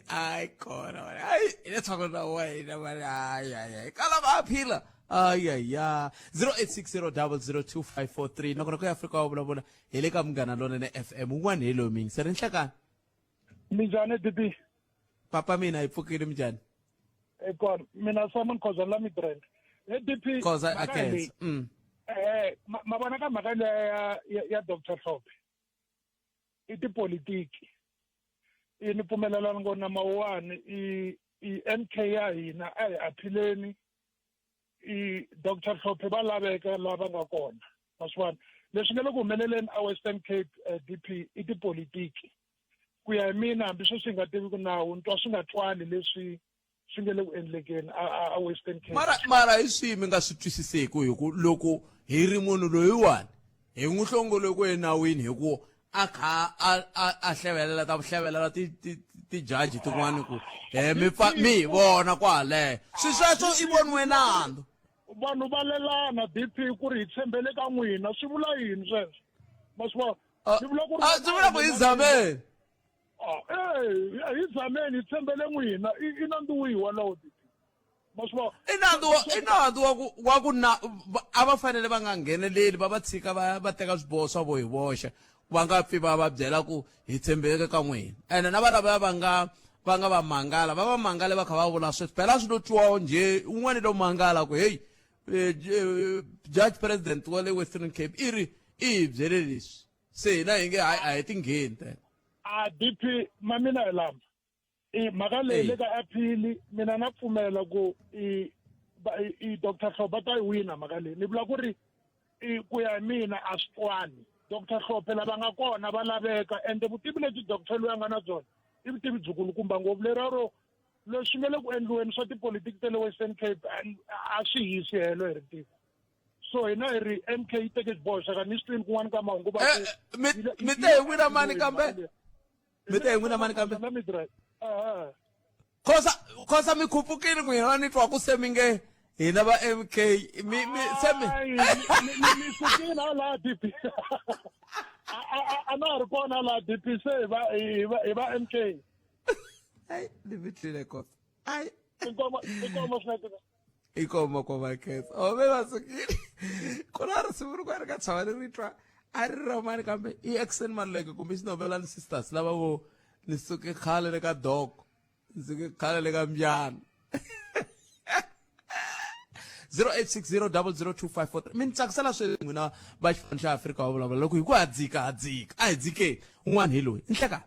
ai kona ile tsako na wena mani ai kala va aphila ya 0860002543 nakona ku Afrika wa vulavula hi le ka Munghana Lonene FM un'wana hi Loming se ri nhlakani minjhani Dipi papa mina hi pfukile minjhani kona mina Simon Khoza la midrand Dipi Khoza against ma vona ka mhaka ya Dr. Hlophe i tipolitiki ni pfumelelana ngo number 1 i MK ya hina a hi aphileni i Dr. Hlophe va laveka lava nga kona maswani leswi nga le ku humeleleni a Western Cape DP i tipolitiki ku ya hi mina hambi swi nga tivi ku nawu ntwa swi nga twali leswi swi nga le ku endlekeni a Western Cape mara hi swi mi nga swi twisiseki hi ku loko hi ri munhu loyiwani hi n'wi hlongole ku enawini hi ku a kha a hlevelela ta vuhlevelela ti judge tin'wani ku mi vona kwale swi sweswo i voniwe nandzu vanhu va lelana DP ku ri hi tshembele ka n'wina swi vula yini sweswo maswa swi vula ku hi zameni hi zameni hi tshembele n'wina i nandzu wihi walowo DP maswa i nandzu wa ku a va fanele va nga ngheneleli va tshika va teka swiboho swa vo hi voxe va nga pfi va byela ku hi tshembeke ka n'wina ene na vana va nga va mangala va mangale va kha va vula sweswi phela swi lo twiwawo njhe un'wana lo mangala ku heyi judge president wa le Western Cape i hi byele leswi se hina hi nge a hi tingheni tena DP ma mina hi lama mhaka leyi le ka aphili mina na pfumela ku i Dr. Hlophe ta yi wina mhaka leyi ni vula ku ri ku ya hi mina a swi twani Dr. Hlophe lava nga kona va laveka ende vutivi lebyi doctor loyi a nga na byona i vutivi byikulukumba ngopfu lerero leswi nga le ku endliweni swa tipolitiki ta le Western Cape a swi hisi helo hi ri tiko so hina hi ri MK yi teke xiboho xa ka ni swi twini kun'wana ka mahungu va mi te hi n'wina mani kambe mi te hi n'wina mani kambe khosa mi khupukile ku hina ni twa ku se mi nge hina va MK mi sukile la DP a na ri kona la DP se hi va MK ai ni vitlile khosa ai inkomo kwa makhetsa o me va sukile ku na risimu ri ka ri nga tshama ni ri twa a ri romani kambe i accent maleke kumbe xinovelani sisters lava vo ni suke khale le ka dog ni suke khale le ka mbyana 0860002543 mi ni tsakisela sweswi n'wina va xifani xa Afrika wa vulavula loko hi ku ha dzika a hi dzike un'wana hi loyi i nhleka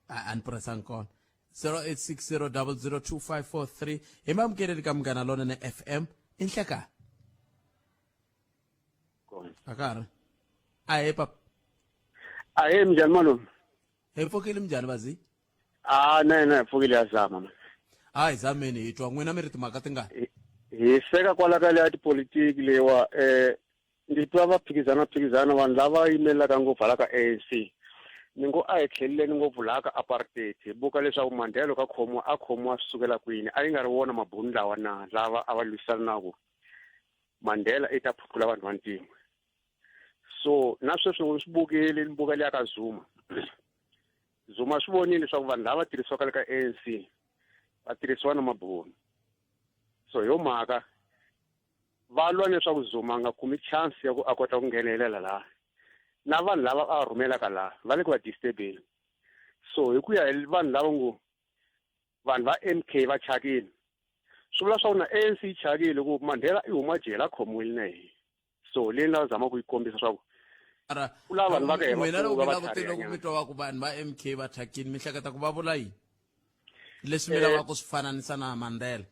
a ni puresanga kona 0860002543 hi maamukeleli ka Munghana Lonene FM i nhleka akari ahe papa Ahe mjani malume. hi pfukile minjhani vazi Ne pfukile ya zama man. hayi zameni hi twa n'wina mi ri timhaka tingani Hi seka kwala ka le tipolitiki lewa ndi twa va phikizana vanhu lava yimelaka ngopfu hala ka ANC. Ni ngo a hi tlheleleni ngopfu laha ka apartheid hi buka leswaku Mandela ka a khomiwa sukela kwini a yi nga ri wona mabuni lawa na lava a va lwisanaku Mandela i ta phuphula vanhu vantima. So na sweswi loko swi bukile ni buka liya ka Zuma swi vonile leswaku vanhu lava tirhisiwaka le ka ANC va tirhisiwa na mabuni. So yo mhaka va lwa leswaku Zuma a nga kumi chance ya ku a kota ku nghenelela laha na vanhu lava a rhumelaka laha va le ku va disturbeni. So hi ku ya hi vanhu lava ngo vanhu va MK va chakile swi vula swa ku na ANC yi chakile ku Mandela i huma jele a khomiwile na yena. So leyi lava zama ku yi kombisa swa ku lava vanhu va ka hi n'wina loko mi langutile ku mi twa ku vanhu va MK va thyakile mi hleketa ku va vula yini leswi mi lavaka ku swi fananisa na Mandela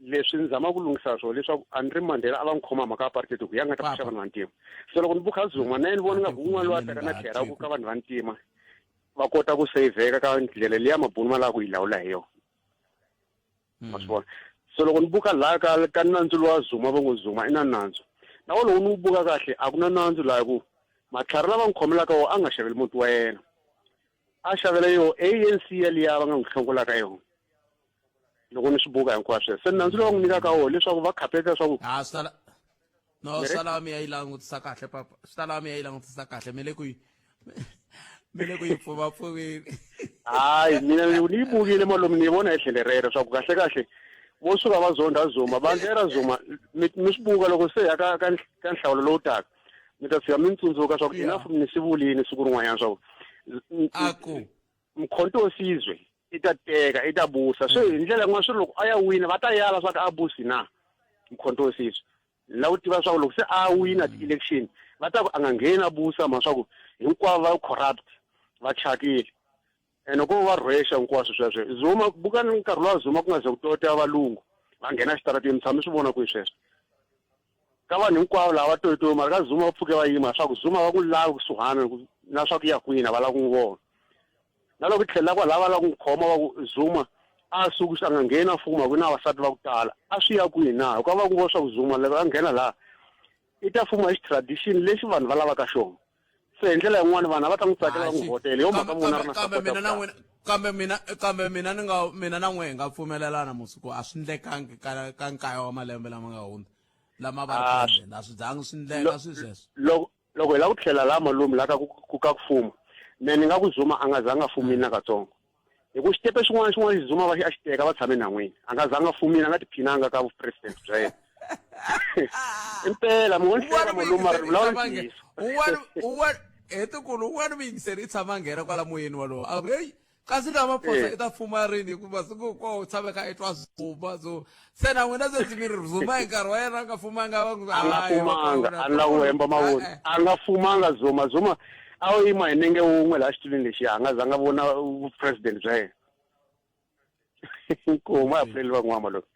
leswi ni zama ku lunghisa swona leswaku a ni ri Mandela a va n'wi khoma mhaka apartheid ku ya nga ta pfuxa vanhu vantima. So loko ni buka Zuma na yena ni vona nga un'wana loyi a teka na tlhela ku ka vanhu vantima va kota ku saveka ka ndlela leya mabuni ma lava ku yi lawula hi yona. Ma swi vona. So loko ni buka laha ka nandzu lowa Zuma va ngo Zuma i na nandzu na loko ni wu buka kahle a ku na nandzu laha ku matlhari lava n'wi khomelaka wo a nga xaveli muti wa yena a xavela yo ANC yaliya va nga n'wi hlongolaka yona loko ni swi buka hinkwaswo se nandzu lowu va n'wi nyikaka wona leswaku va khapeta leswaku sala mi ya yi langutisa kahle papa sala mi ya yi langutisa kahle mi le ku yi pfumapfumile hayi mina ni yi bukile malume ni yi vona hi tlhele rero swa ku kahle vo suka va zonda Zuma va ndlela Zuma mi swi buka loko se ya ka nhlawulo lowu taka mi ta fika mi tsundzuka swa ku enough ni swi vulini siku rin'wanyana swa ku mkhonto wesizwe i ta teka i ta busa so hi ndlela yin'wana swilo loko a ya wina va ta yala swa ku a busi na mkhonto wesizwe la u tiva swa ku loko se a wina ti-election va ta ku a nga ngheni a busa ma swa ku hinkwavo va corrupt va chakile ene ko va rhwexa hinkwaswo sweswo Zuma buka ni nkarhi lowa Zuma ku nga ze ku tota valungu va nghena xitaratini mi tshama mi swi vona kwihi sweswo ka vanhu hinkwavo lava toyitoyi mara ka Zuma va pfuke va yima swa ku Zuma va ku lava kusuhana na swa ku ya kwina va lava ku n'wi vona na loko tlhelela kwalaha va lava ku n'wi khoma va ku Zuma a suku a nga ngheni a fuma ku na vasati va ku tala a swi ya kwini na hikuva va ku vona swa ku Zuma loko a nghena laha i ta fuma hi tradition lexi vanhu va lavaka xona se hi ndlela yin'wana vanhu va ta n'wi tsakela va n'wi votela yo mhaka vona ri na kambe mina na n'we hi nga pfumelelana musuku a swi ndlekangi ka nkayo wa malembe lama nga hundza lama va president a swi zangi swi ndleka swi sweswo loko hi lava ku tlhela laha malume laha ka ku fuma me ni nga ku Zuma a nga zanga a fumini na katsongo hi ku xitepe xin'wana xi Zuma va a xi teka va tshame nhan'wini a nga zanga a fumini a nga tiphinanga ka vupresident bya yena impela mi vonisa malume mara vulawa ntiyiso hetikulu un'wana miyingiseri i tshama nghena kwala moyeni walowo a kasi lama posa i ta fuma rini hikuva siku ko tshameka i twa Zuma so se na n'wina se dzimiri Zuma hi nkarhi wa yena a nga fumanga a nga fumanga a nga ku hemba mavoni a nga fumanga Zuma a wu yima hi nenge wun'we laha xitulwini lexiya a nga zanga vona vupresident bya yena kuma ya pfuleli van'wana loko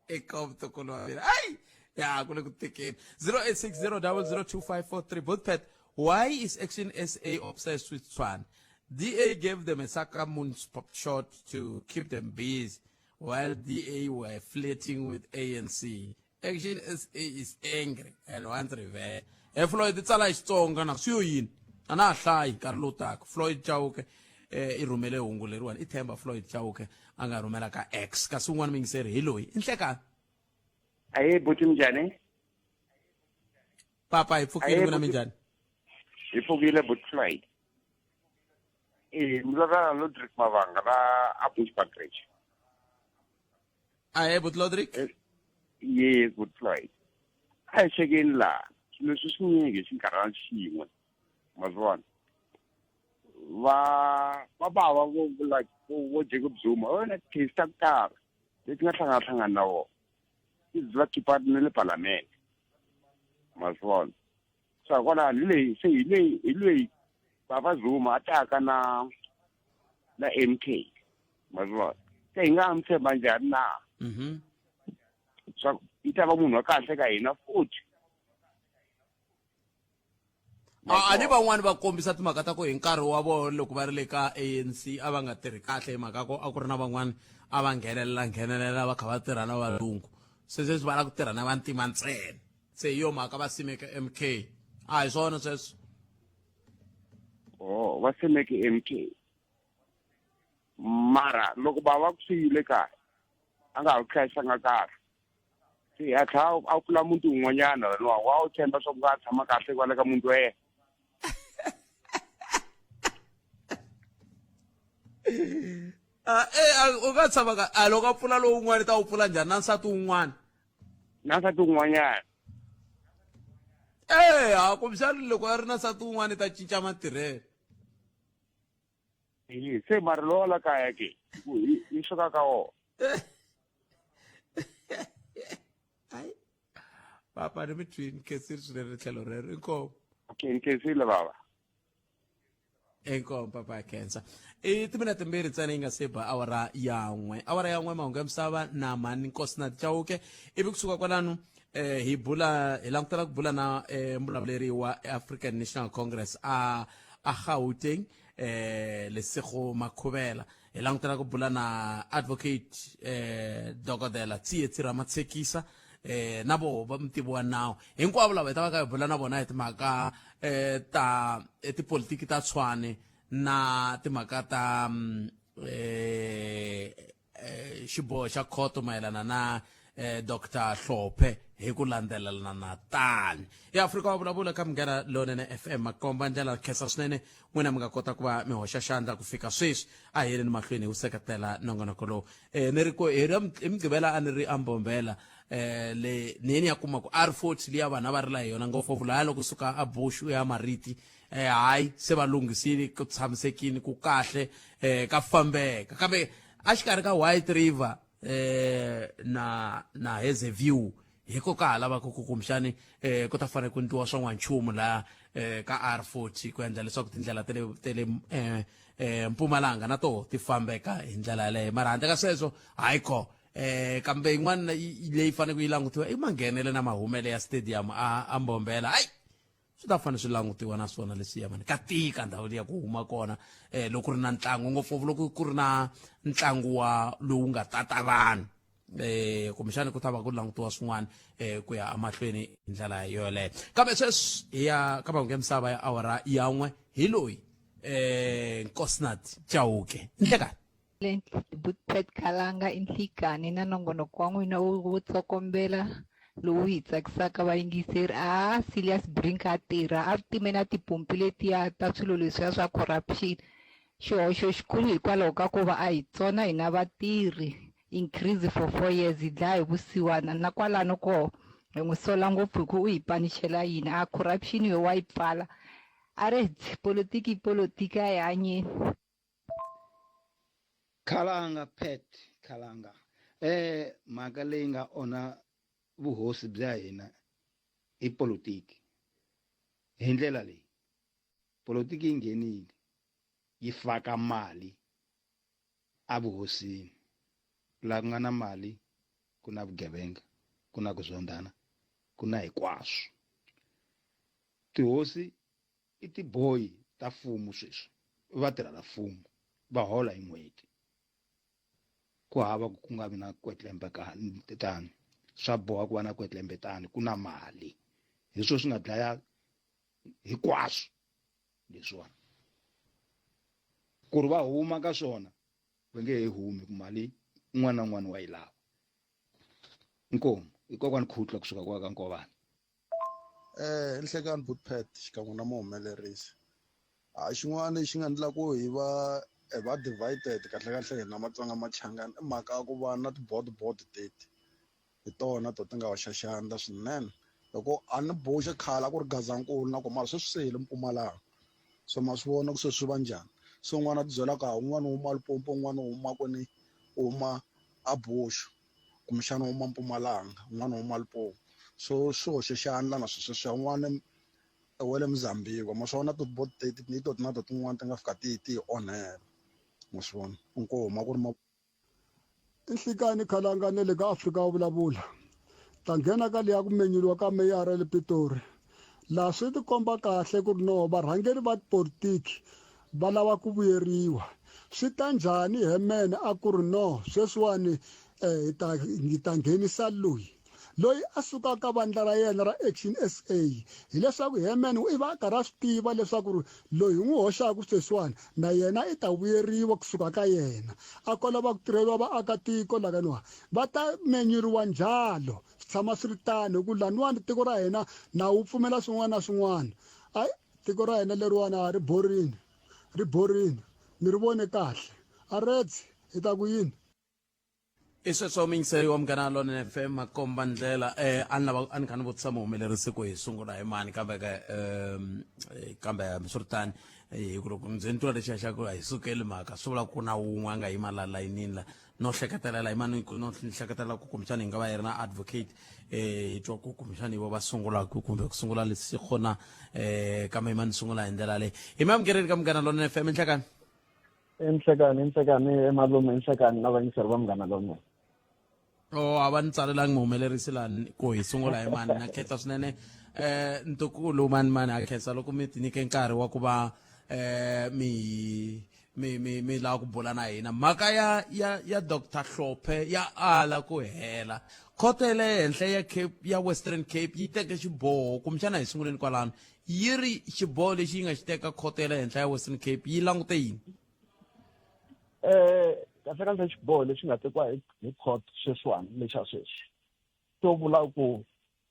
eka vutukulu wa mina ai ya ku le ku tekeni 0860002543 both why is Action SA obsessed with Tshwane? DA gave them a Sakamun shot to keep them busy while DA were flirting with ANC. Action SA is angry and wants revenge. Floyd tsala Xitsonga na swi yini ana hlayi nkarhi lowu taka Floyd Chauke i rhumele hungu leriwani i themba Floyd Chauke a nga rhumela ka X kasi un'wana mingiseri hi loyi i nhlekani aye buti njhani papa hi pfukile mina minjhani hi pfukile but Floyd mlora Lodrick Mavanga la a Bushbuckridge aye but Lodrick yes but Floyd a hi chekeni laha swilo leswi swi nyingi hi xinkarhana xin'we ma swi vona va bava vo Jacob Zuma wena case ta ku tala leti nga hlangana na wona ti va khipa na le parliament ma swi vona so kwala hi leyi baba Zuma ataka na MK ma swi vona se hi nga mtshemba njhani na so yi ta va munhu wa kahle ka hina futhi a ni van'wani va kombisa timhaka ta ku hi nkarhi wa vona loko va ri le ka ANC a va nga tirhi kahle hi mhaka ko a ku ri na van'wani a va nghenelela va kha va tirha na valungu se sweswi va lava ku tirha na vantima ntsena se hi yo mhaka va simeke MK a hi swona sweswo va simeke MK mara loko va ku siyile kaya a nga ha ku hlayisanga kahle se a tlha a pfula muti un'wanyana wa u tshemba swa ku nga tshama kahle kwale ka muti wa yena u nga tshama ka loko a pfula lowun'wana ta wu pfula njhani na nsati un'wanyana kumbexani loko a ri na nsati un'wana ta cinca matirhelo se mara lowa la kaya ke yi suka ka wona papa ni mi twini khensile swinene tlhelo rero inkomo okay khensile baba inkomo papa khensa i timinete timbirhi ntsena yi nga se ba awara yan'we mahungu ya misava na mani Nkosinathi Chauke ivi kusuka kwalano hi langutela ku bula na mbulavuleri wa African National Congress a Gauteng Lesego Makhubela hi langutela ku bula na advocate Dokodela Tsietsi Ramatshekisa na vo va mutivi wa nawu hinkwavo lava hi ta va ka hi bula na vona hi timhaka ta tipolitiki ta Tshwane na timhaka ta xiboho xa khoto mayelana na Dr. Hlophe hi ku landzelelana na tani Afrika wa vulavula ka Munghana Lonene FM makomba ndlela khensa swinene n'wina mi nga kota ku va mi hoxa xandla ku fika sweswi a hi yeleni mahlweni hi wu seketela nongonoko lowu ni ri ko hi mugqivela a ni ri ambombela le neni ya kuma ku R40 liya vana va ri la hi yona ngopfu la loko suka a Bush u ya Mariti hayi se va lunghisile ku tshamisekini ku kahle ka fambeka kambe a xikarhi ka White River na Hazyview hiko ka lava ku kumshani ku ta fane ku ntiwa swa n'wanchumu la ka R40 ku endla leswaku tindlela tele Mpumalanga na to ti fambeka hi ndlela leyi mara handle ka sweswo hayiko kambe yin'wana leyi fane ku yi langutiwa i manghenele na mahumele ya stadium a Mbombela hayi swi ta fane swi langutiwa na swona leswiya mani ka tika ndhawu leyi ku huma kona loko ri na ntlangu ngopfu loko ku ri na ntlangu wa lowu nga tata vanhu kumexani ku ta va ku langutiwa swin'wana ku ya amahlweni hi ndlela yoleyo kambe sweswi hi ya ka mahungu ya misava ya awara yan'we hi loyi Nkosinathi Chauke ndlekani Pet Khalanga Inhlikani na nongonoko wa n'wina wo tsokombela lowu hi tsakisaka vayingiseri Silas Brink a tirha a time na tipompi letiya ta swilo leswiya swa corruption xihoxo xikulu hikwalaho ka ku va a hi tsona hina vatirhi increase for 4 years hi dlaya hi vusiwana na kwalano ko hi n'wi sola ngopfu hi ku u hi panixela yina a corruption yo wa yi pfala a ri politiki a hi hanyeni Khalanga mhaka leyi nga onha vuhosi bya hina i politiki hi ndlela leyi politiki yi nghenile yi faka mali a vuhosini laha ku nga na mali ku na vugevenga ku na ku zondana ku na hinkwaswo tihosi i tiboyi ta mfumo sweswi va tirha la mfumo va hola hi n'hweti ku hava ku nga vi na kwetlembe tani swa boha ku va na kwetlembe tani ku na mali hi swona swi nga dlaya hinkwaswo leswiwani ku ri va huma ka swona va nge he humi ku mali un'wana na un'wana wa yi lava inkomu i kokwani Khutla kusuka kwa ka Nkovani Nhlekani Bootpet xikan'we na muhumelerisi xin'wana lexi nga endla ku hi va divided kahle hina Matsonga Machangani i mhaka ya ku va na ti board date hi tona to ti nga hoxa xandla swinene loko a ni boxe khala ku ri Gazankulu na ku mara sweswi se hi le Mpumalanga so ma swi vona ku sweswi va njhani so n'wana ti byela ka un'wana u huma Limpopo un'wana u huma kwini u huma a Bosho kumbexana u huma Mpumalanga un'wana u huma Limpopo so swi hoxe xandla na sweswi un'wana wa le Mozambique ma swi vona ti-board date ni to na to tin'wana ti nga fika ti onhela ma swi vona huma ku ri Nhlikani Khalanga ne le ka Afrika wa vulavula ta nghena ka liya ku menyuriwa ka meyara le Pitori laha swi ti komba kahle ku ri no varhangeri va politiki va lava ku vuyeriwa swi ta njhani hemene a ku ri no sweswiwani hi ta nghenisa loyi a sukaka vandla ra yena ra Action SA hileswaku hemene i va karhi a swi tiva leswaku loyi n'wi hoxaku sweswiwani na yena i ta vuyeriwa kusuka ka yena a ko lava ku tirheliwa vaakatiko lakaniwa va ta menyuriwa njalo swi tshama swi ri tano hi ku laniwani tiko ra hina na wu pfumela swin'wana na swin'wana ayi tiko ra hina leriwana ri borini ni ri vone kahle a redzi hi ta ku yini Sweswo mingiseriwa Munghana Lonene FM makomba ndlela a ni kha ni vutisa muhumelerisi ku hi sungula hi mani kambe swiritani hi ku loko ndzi twa lexiya xa ku hi sukeli mhaka swi vula ku na wun'we a nga yima la layinini la no hleketelela hi mani no hleketelela ku kumbexana hi nga va hi ri na advocate hi twa ku kumbexana hi vo va sungulaka kumbe ku sungula leswi kona kambe hi mani sungula hi ndlela leyi hi mamukereni ka Munghana Lonene FM Nhlekani emalume Nhlekani na vayingiseri va Munghana Lonene a va ni tsalelangi muhumelerisi laha ku hi sungula hi mani na khetsa swinene ntukulu mani a khetsa loko mi tinyike nkarhi wa ku va mi lava ku bula na hina mhaka ya Dr. Hlophe ya ala ku hela khoto ya le henhla ya Western Cape yi teke xiboho kumbexana hi sunguleni kwalano yi ri xiboho lexi yi nga xi teka khoto ya le henhla ya Western Cape yi langute yini kahle xiboho lexi nga tekiwa hi court sweswiwani lexi a sweswi to vula ku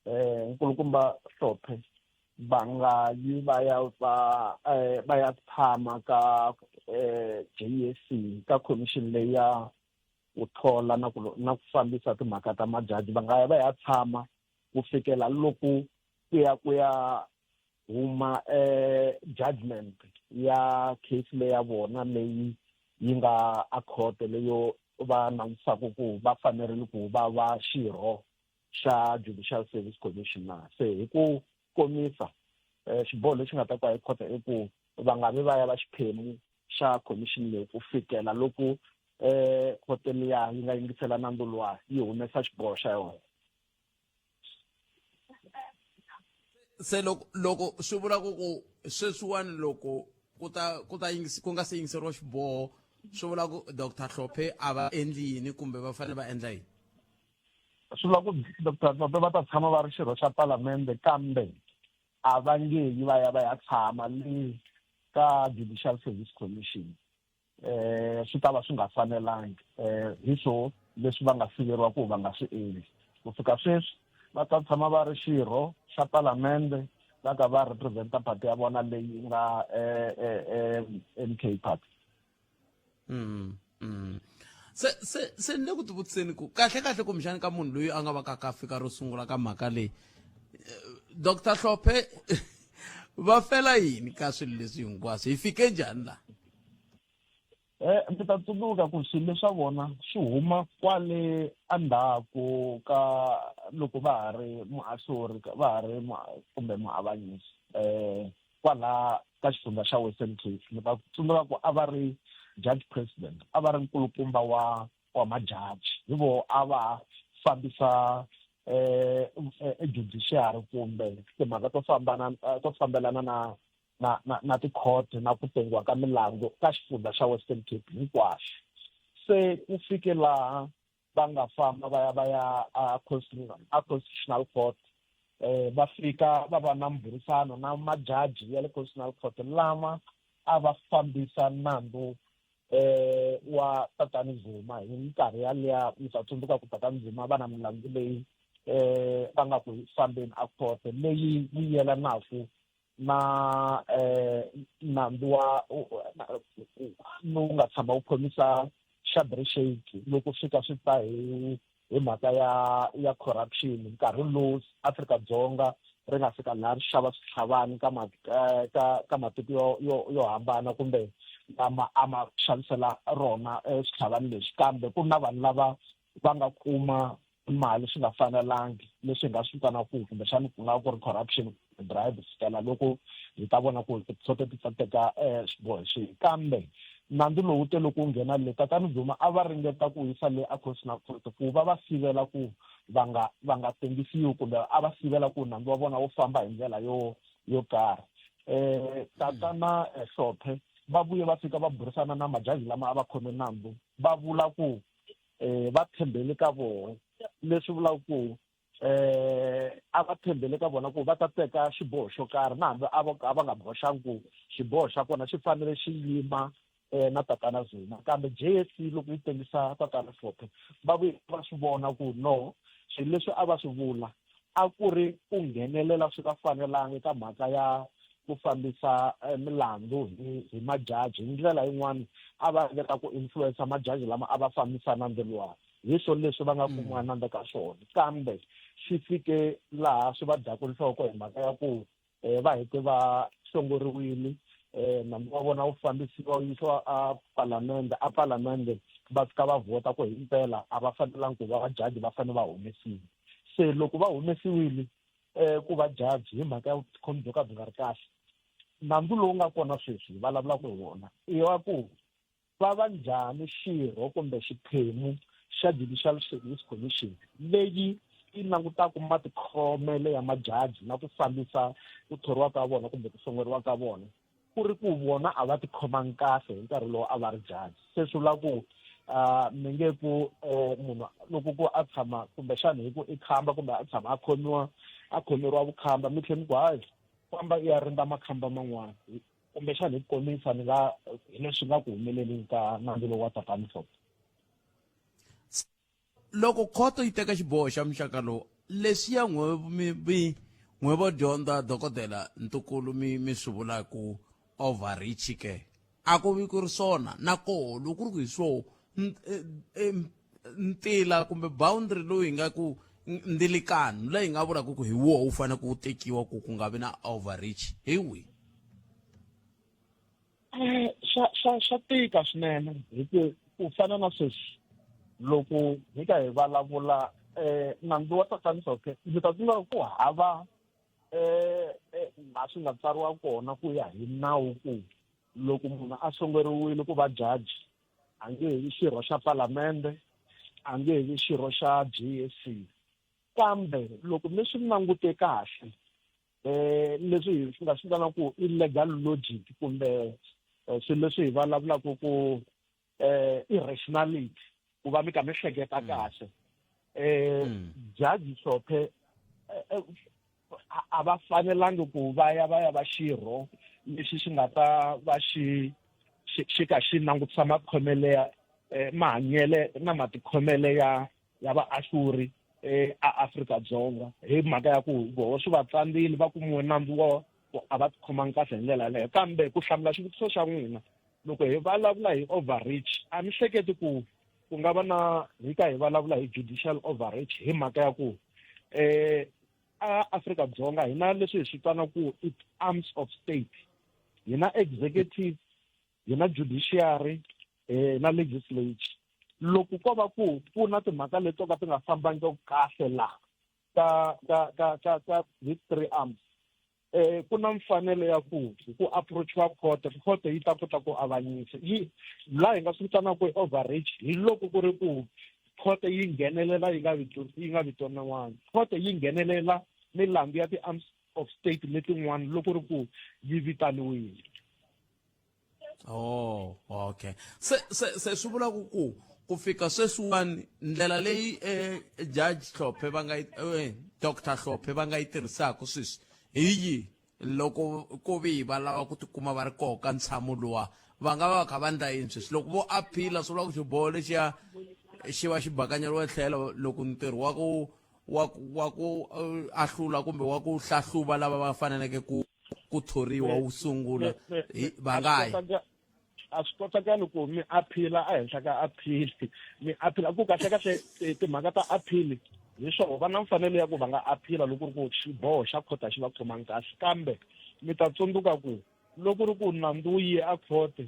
nkulukumba Hlophe va nga yi va ya tshama ka JSC ka commission leyi ya ku thola na ku fambisa timhaka ta majaji va nga ya va ya tshama ku fikela loko ku ya huma judgment ya case leyi ya vona leyi yi nga a court leyo va langutisaka ku va fanerile ku va xirho xa Judicial Service Commissioner se hi ku komisa xiboho lexi nga ta kwa hi court i ku va nga vi va ya va xiphemu xa commission leyi ku fikela loko court liya yi nga yingisela nandzu luwa yi humesa xiboho xa yona se loko swi vula ku sweswiwani loko ku nga se yingiseriwa xiboho swi vula ku Dr. Hlophe a va endli yini kumbe va fanele va endla yini swi vula ku Dr. Hlophe va ta tshama va ri xirho xa palamende kambe a va nge yi va ya tshama le ka Judicial Service Commission swi ta va swi nga fanelangi hi swo leswi va nga siveriwa ku va nga swi endli ku fika sweswi va ta tshama va ri xirho xa palamende va ka va representa party ya vona leyi nga MK party se ni le ku tivutiseni ku kahle kumbexani ka munhu loyi a nga va ka fika ro sungula ka mhaka leyi Dr. Hlophe va fela yini ka swilo leswi hinkwaswo hi fike njhani laha ndzi ta tsundzuka ku swilo leswa vona swi huma kwale endzhaku ka loko va ha ri muahluri va ha ri kumbe muavanyisi kwala ka xifundza xa Western Cape ni ta tsundzuka ku a va ri judge president a va ri nkulukumba wa majaji hi vo a va fambisa judiciary kumbe timhaka to fambelana na ti-court na ku tengiwa ka milangu ka xifundza xa Western Cape hinkwaxo se ku fike laha va nga famba va ya a constitutional court va fika va va na mburisano na majaji ya le constitutional court lama a va fambisa nandzu wa tatani Zuma hi minkarhi yaliya mi ta tsundzuka ku tatani Zuma va na milandzu leyi va nga ku fambeni a court leyi yi yelanaka na nandzu lowu nga tshama wu khomisa Shadrack Shake loko fika swi ta hi hi mhaka ya corruption nkarhi lowu Afrika-Dzonga ri nga fika laha ri xava switlhavani ka matiko yo hambana kumbe lama a ma xavisela rona switlhavani leswi kambe ku na vanhu lava va nga kuma mali swi nga fanelangi leswi hi nga swi vitanaka kumbexani ku nga ku ri corruption bribe fitela loko hi ta vona ku tsote ti teka xiboho xihi kambe nandzu lowu te loko wu nghena le tatani Zuma a va ringeta ku yisa le a constitutional court ku va sivela ku va nga tengisiwi kumbe a va sivela ku nandzu wa vona wu famba hi ndlela yo karhi tatana Hlophe va vuye va fika va burisana na majaji lama a va khome nandzu va vula ku va tshembele ka vona leswi vulaka ku a va tshembele ka vona ku va ta teka xiboho xo karhi na hambi a va nga boxangi ku xiboho xa kona xi fanele xi yima na tatana Zuma kambe JSC loko yi tengisa tatana Hlophe va vuye va swi vona ku no swilo leswi a va swi vula a ku ri ku nghenelela swi nga fanelanga eka mhaka ya ku fambisa milandzu hi majaji hi ndlela yin'wana a va ringeta ku influensa majaji lama a va fambisa nandzu luwa hi swona leswi va nga kumiwa nandzu ka swona kambe swi fike laha swi va dyaka nhloko hi mhaka ya ku va hete va hlongoriwile nandzu wa vona wu fambisiwa wu yisiwa a palamende va fika va vhota ku hi mpela a va fanelangi ku va vajaji va fanele va humesiwa se loko va humesiwile ku va jaji hi mhaka ya vutikhombi byo ka byi nga ri kahle nandzu lowu nga kona sweswi va vulavulaka hi wona i wa ku va va njhani xirho kumbe xiphemu xa Judicial Service Commission leyi yi langutaka matikhomelo ya majaji na ku fambisa ku thoriwa ka vona kumbe ku hlongoriwa ka vona ku ri ku vona a va tikhomangi kahle hi nkarhi lowu a va ri jaji se swi vula ku mi nge ku munhu loko ku a tshama kumbexani hi ku i khamba kumbe a tshama a khomeriwa vukhamba mi tlhela mi ku hayi famba i ya rindza makhamba man'wana kumbexani hi komisa ni nga hi leswi nga ku humeleleni ka nandzu lowu wa tatana Hlophe. Loko khoto yi teka xiboho xa muxaka lowu leswiya n'we vo dyondza dokodela Ntukulu mi swi vulaku overreach ke a ku vi ku ri swona na koho loko ku ri ku hi swoho ntila kumbe boundary lowu hi nga ku ndilikano leyi nga vulaka ku hi woho wu fanele ku tekiwa ku nga vi na overreach hi wihi swa tika swinene hi ku fana na sweswi loko hi ka hi vulavula nandzu wa tatana Hlophe ndzi ta tsundzuka ku hava swi nga tsariwa kona ku ya hi nawu ku loko munhu a hlongoriwile ku va jaji a nge hi xirho xa palamende a nge hi xirho xa JSC kambe loko leswi langute kahle leswi hi nga swi vitana ku i legal logic kumbe swilo leswi hi vulavulaka ku irrationality ku va mi ka mi hleketa kahle jaji Hlophe a va fanelangi ku va ya va xirho lexi xi nga ta va xi ka xi langutisa makhomele mahanyele na matikhomele ya vaahluri a Afrika-Dzonga hi mhaka ya ku voho swi va tsandzile va kumiwe nandzu wo a va tikhomangi kahle hi ndlela yaleyo kambe ku hlamula xivutiso xa n'wina loko hi vulavula hi overreach a mi hleketi ku nga va na hi ka hi vulavula hi judicial overreach hi mhaka ya ku a Afrika-Dzonga hi na leswi hi swi vitana ku it arms of state hi na executive hi na judiciary na legislature loko ko va ku na timhaka leto ka ti nga fambangi kahle laha ka hi three arms ku na mfanelo ya ku approachiwa court yi ta kota ku avanyisa laha hi nga swi vitanaka ku overreach hi loko ku ri ku court yi nghenelela yi nga vitaniwanga court yi nghenelela milandzu ya ti-arms of state letin'wana loko ri ku yi vitaniwile. Oh, okay. Se swi vula ku fika sweswiwani ndlela leyi Judge Hlophe va nga Dr. Hlophe va nga yi tirhisaka sweswi hi loko ko vi va lava ku tikuma va ri koho ka ntshamo luwa va nga va kha va ndla yini sweswi loko vo aphila swi vula ku xiboho lexiya xi va xi bakanyeriwa tlhelo loko ntirho wa ku ahlula kumbe wa ku hlahluva lava va faneleke ku thoriwa wu sungula va nga yi a swi kotakali ku mi aphila ehenhla ka aphili mi aphila ku kahle timhaka ta aphili hi swona va na mfanelo ya ku va nga aphila loko ri ku xiboho xa khota xi va khomangi kahle kambe mi ta tsundzuka ku loko ri ku nandzu wu yiye a khote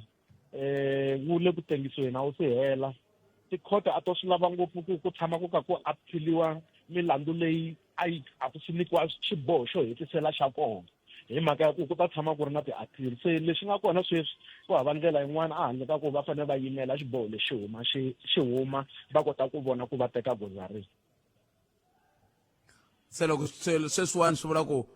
wu le ku tengisiweni a wu si hela tikhoto a to swi lava ngopfu ku tshama ku ka ku aphiliwa milandzu leyi a ku swi nyikiwa xiboho xo hetisela xa kona hi mhaka ya ku ta tshama ku ri na ti-appeal se leswi nga kona sweswi ku hava ndlela yin'wana a handle ka ku va fanele va yimela xiboho lexi xi huma va kota ku vona ku va teka goza rihi. Se loko sweswiwani swi vula ku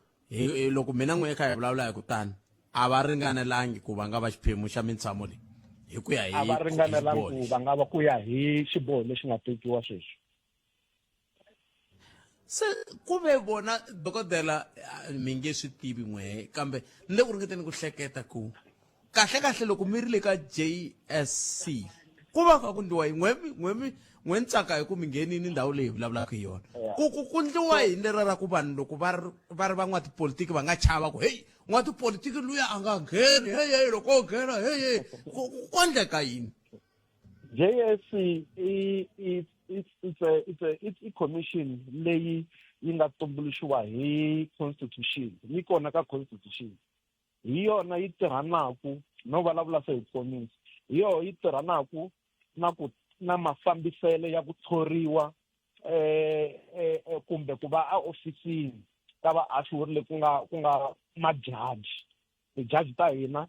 loko mina n'we kha hi vulavula hi kutani a va ringanelangi ku va nga va xiphemu xa mitshamo leyi hi ku ya hi a va ringanelangi ku va nga va ku ya hi xiboho lexi nga tekiwa sweswi. se ku ve vona dokodela mi nge swi tivi n'we kambe ni le ku ringeteni ku hleketa ku kahle loko mi ri le ka JSC ku va kha ku ndliwa hi n'we ntsaka hi ku mi nghenini ndhawu leyi hi vulavulaka hi yona ku ndliwa hi ndlela ra ku vanhu loko va ri va n'watipolitiki va nga chava ku heyi n'watipolitiki luya a nga ngheni heyi loko o nghena heyi ku endleka yini. JSC i commission leyi yi nga tumbuluxiwa hi constitution yi kona ka constitution hi yona yi tirhanaku no vulavula se hi komisi hi yona yi tirhanaku na mafambiselo ya ku thoriwa kumbe ku va a ofisini ta vaashuri ku nga majaji tijaji ta hina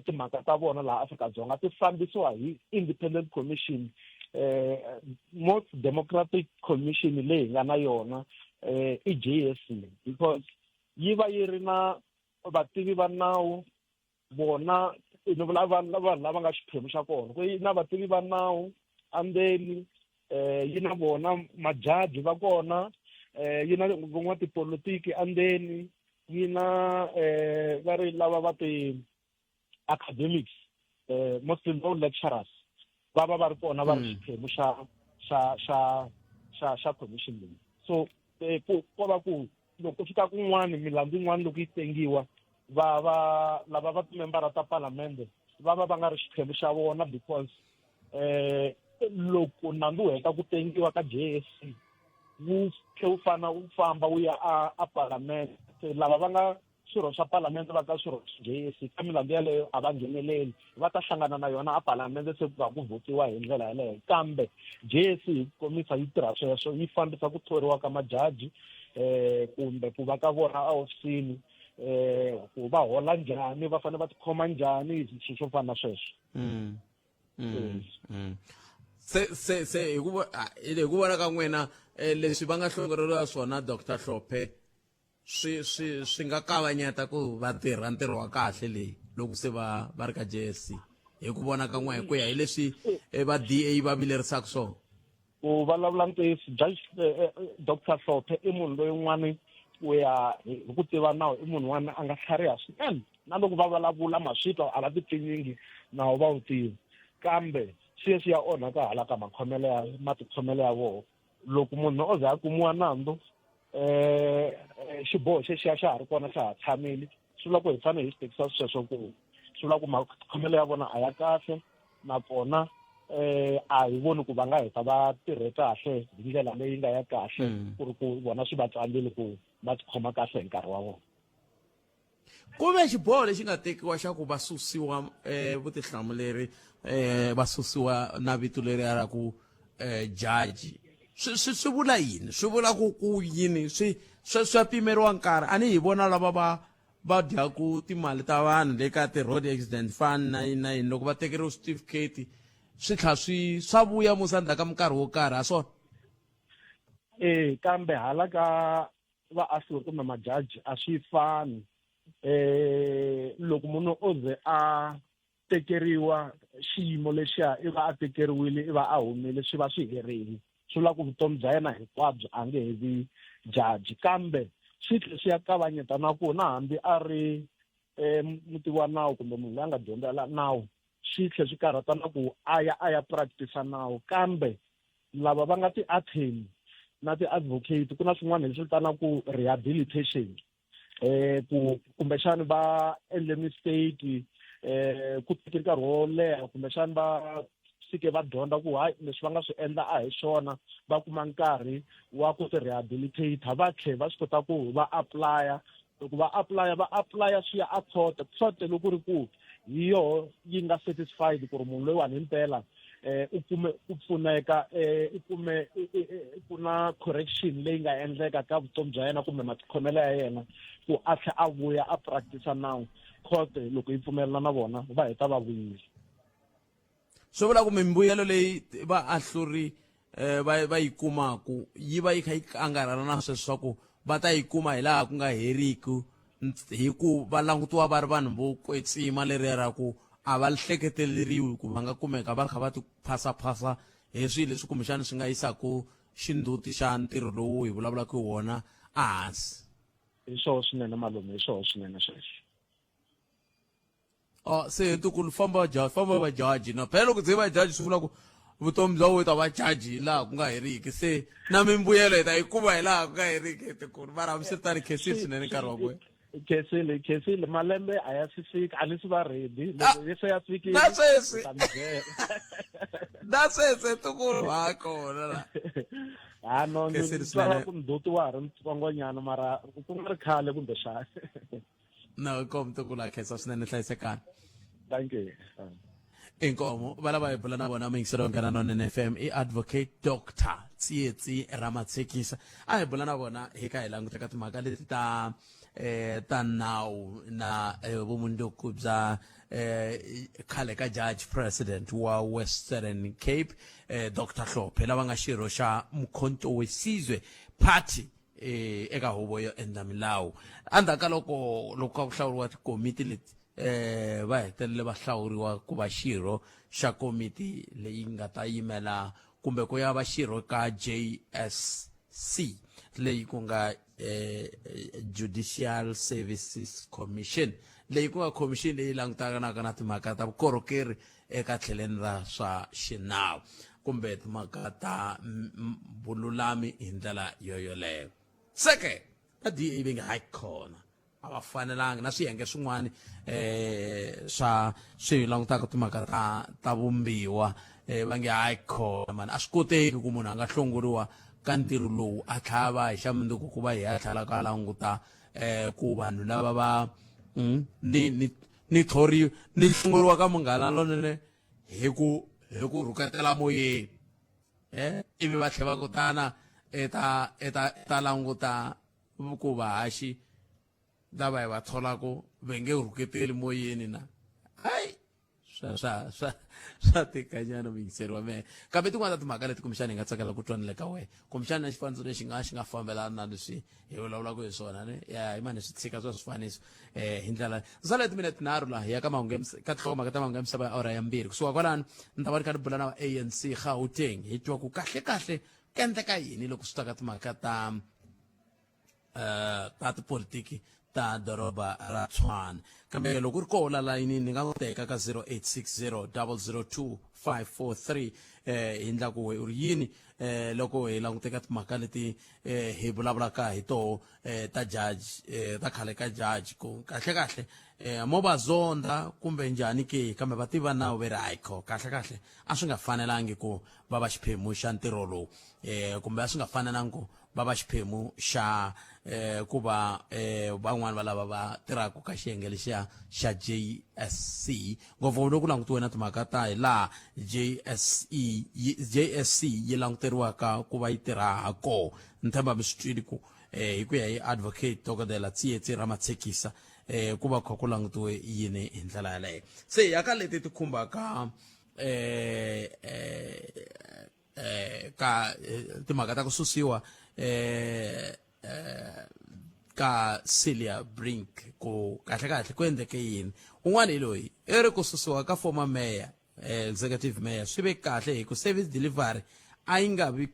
timhaka ta vona laha Afrika-Dzonga ti fambisiwa hi independent commission most democratic commission leyi nga na yona i JSC because yi va yi ri na vativi va nawu vona ni vula vanhu lava nga xiphemu xa kona ku yi na vativi va nawu andzeni yi na vona majaji va kona yi na van'watipolitiki andzeni yi na va ri lava va ti-academics mostly no lecturers va ri kona va ri xiphemu xa commission leyi so ko va ku loko fika kun'wana milandzu yin'wana loko yi tengiwa lava va timembara ta palamende va nga ri xiphemu xa vona because loko nandzu wu heta ku tengiwa ka JSC wu famba wu ya a palamende lava va nga swirho swa palamende va ka swirho swa JSC ka milandzu yaleyo a va ngheneleli va ta hlangana na yona a palamende se ku va ku votiwa hi ndlela yaleyo kambe JSC hi komisa yi tirha sweswo yi fambisa ku thoriwa ka majaji kumbe ku va ka vona a hofisini ku va hola njhani va fanele va tikhoma njhani hi swo fana na sweswo. se hi ku vona ka n'wina leswi va nga hlongoriwa swona Dr. Hlophe swi nga kavanyeta ku va tirha ntirho wa kahle leyi loko se va ri ka JSC hi ku vona ka n'wina hi ku ya hi leswi va DA va vilerisaka swona. Ku vulavula ntiyiso Dr. Hlophe i munhu loyi n'wani ku ya hi ku tiva nawu i munhu wani a nga tlhariha swinene na loko va vulavula maswitwa a va ti pfinyingi nawu va wu tiva kambe sweswi ya onhaka hala ka matikhomelo ya vona loko munhu o ze a kumiwa nandzu xiboho xexiya xa ha ri kona xa ha tshamile swi vula ku hi fanele hi swi tekisa sweswo ku swi vula ku matikhomelo ya vona a ya kahle nakona a hi voni ku va nga heta va tirhe kahle hi ndlela leyi nga ya kahle ku ri ku vona swi va tsandzile ku va tikhoma kahle hi nkarhi wa vona. Ku ve xiboho lexi nga tekiwa xa ku va susiwa vutihlamuleri va susiwa na vito leri ra ku jaji swi vula yini swi vula ku yini swa pimeriwa nkarhi a ni hi vona lava va dyaku timali ta vanhu le ka ti-road accident fund na yini loko va tekeriwa certificate swi tlha swa vuya musandzaka minkarhi wo karhi a swona. Kambe hala ka vaashuri kumbe majaji a swi fani loko munhu o ze a tekeriwa xiyimo lexiya i va a tekeriwile i va a humile swi va swi herile swi vula ku vutomi bya yena hinkwabyo a nge he vi jaji kambe swi tlhe swi ya kavanyeta na ku na hambi a ri mutivi wa nawu kumbe munhu loyi a nga dyondzela nawu swi tlhe swi karhata na ku a ya practice nawu kambe lava va nga ti-attorney na ti-advocate ku na swin'wana leswi vitanaku rehabilitation kumbexani va endle mistake ku teke nkarhi wo leha kumbexani va fike va dyondza ku hayi leswi va nga swi endla a hi swona, va kuma nkarhi wa ku ti-rehabilitate, va tlhela va swi kota ku va apply-a. Loko va apply-a swi ya a court loko ku ri ku hi yoho yi nga satisfied ku ri munhu loyiwani himpela u pfuneka, ku na correction leyi nga endleka ka vutomi bya yena kumbe matikhomelo ya yena, ku a tlhela a vuya a practice nawu. Court loko yi pfumelela na vona va heta va vuyile. swi vula ku mimbuyelo leyi va ahluri va yi kumaku yi va yi kha yi angarhana na sweswo swa ku va ta yi kuma hi laha ku nga heriki, hi ku va langutiwa va ri vanhu vo kwetsima leriya ra ku a va hleketeleriwi ku va nga kumeka va kha va ti phasa hi swilo leswi kumbexana swi nga yisaku xinduti xa ntirho lowu hi vulavulaka hi wona ehansi. Hi swona swinene malume, hi swona swinene sweswo. Se tukulu famba va jaji na phela loko va jaji swi vula ku vutomi bya wena va jaji laha ku nga heriki, se na mimbuyelo hi ta yi kuma hi laha ku nga heriki tukulu. Mara hambiswiritano khesile swinene nkarhi wa kwe. Khesile malembe a ya si fika, a ni si va ready. Loko ya fikile na sweswi tukulu ha kona la. No, ni swa ku nduti wa ha ri ntsongonyana mara ku nga ri khale kumbe xana. No, kom tukulu a khensa swinene, hlayisekani. Thank you. Inkomo va lava hi bula na vona mingiselo nghena nona NFM i advocate Dr. Tsietsi Ramatsekisa. A hi bula na vona hi ka hi languta ka timhaka leti ta nawu na vumundzuku bya khale ka judge president wa Western Cape Dr. Hlophe lava nga xirho xa Mkhonto we Sizwe party eka huvo yo endla milawu. Andaka loko ka ku hlawuriwa tikomiti leti va hetelele va hlawuriwa ku va xirho xa komiti leyi nga ta yimela kumbe ku ya va xirho ka JSC leyi ku nga Judicial Services Commission, leyi ku nga commission leyi langutanaka na timhaka ta vukorhokeri eka tlheleni ra swa xinawu kumbe timhaka ta vululami hi ndlela yoyoleyo. Seke na DA va nga hayi kona a va fanelanga na swiyenge swin'wana swa swi langutaka timhaka ta vumbiwa va nge hayi kona mani a swi koteki ku munhu a nga hlongoriwa ka ntirho lowu a tlhava hi xa mundzuku ku va hi ya tlhela ka languta ku vanhu lava va ni hlongoriwa ka munghana lonene hi ku rhuketela moyeni ivi va tlhela va kutana ta languta ku vahaxi lava hi va tholako va nge rhuketeli moyeni na hayi swa tikanyana mingiseri wa mehe. Kambe tin'wana ta timhaka leti kumbexana hi nga tsakela ku twanile ka wena kumbexana na xifaniso lexi xi nga fambelana na leswi hi vulavulaka hi swona hi mani swi tshika swa swifaniso hi ndlela sala timinete nharhu laha hi ya ka tinhlokomhaka ta mahungu ya misava ya awara ya 2 kusuka kwalano ni ta va ri kha ni bula na va ANC Gauteng hi twa ku kahle ka endleka yini loko swi ta ka timhaka ta tipolitiki ta doroba ra Tshwane. Kambe loko ri ko la layini ni nga teka ka 0860 002 543 hi ndla ku u ri yini loko hi languteka timhaka leti hi vulavulaka hi toho ta judge ta khale ka judge ku kahle mo va zonda kumbe njhani ke kambe va tiva nawu ve ri hayikho kahle a swi nga fanelangi ku va va xiphemu xa ntirho lowu kumbe a swi nga fanelangi ku va va xiphemu xa ku va van'wani va lava va tirhaka ka xiyenge lexiya xa JSC ngopfu loko langutiwe na timhaka ta hi laha JSC yi languteriwaka ku va yi tirha ha kona. Ni tshemba mi swi twile ku hi ku ya hi advocate Dr. Tsietsi Ramatsekisa ku va kha ku langutiwe yini hi ndlela yaleyo. Se yaka leti ti khumbaka ka timhaka ta ku susiwa ka Celia Brink ku kahle ku endleke yini. Un'wana hi loyi ri ku susiwa ka former mayor executive mayor swi ve kahle hi ku service delivery a yi nga ri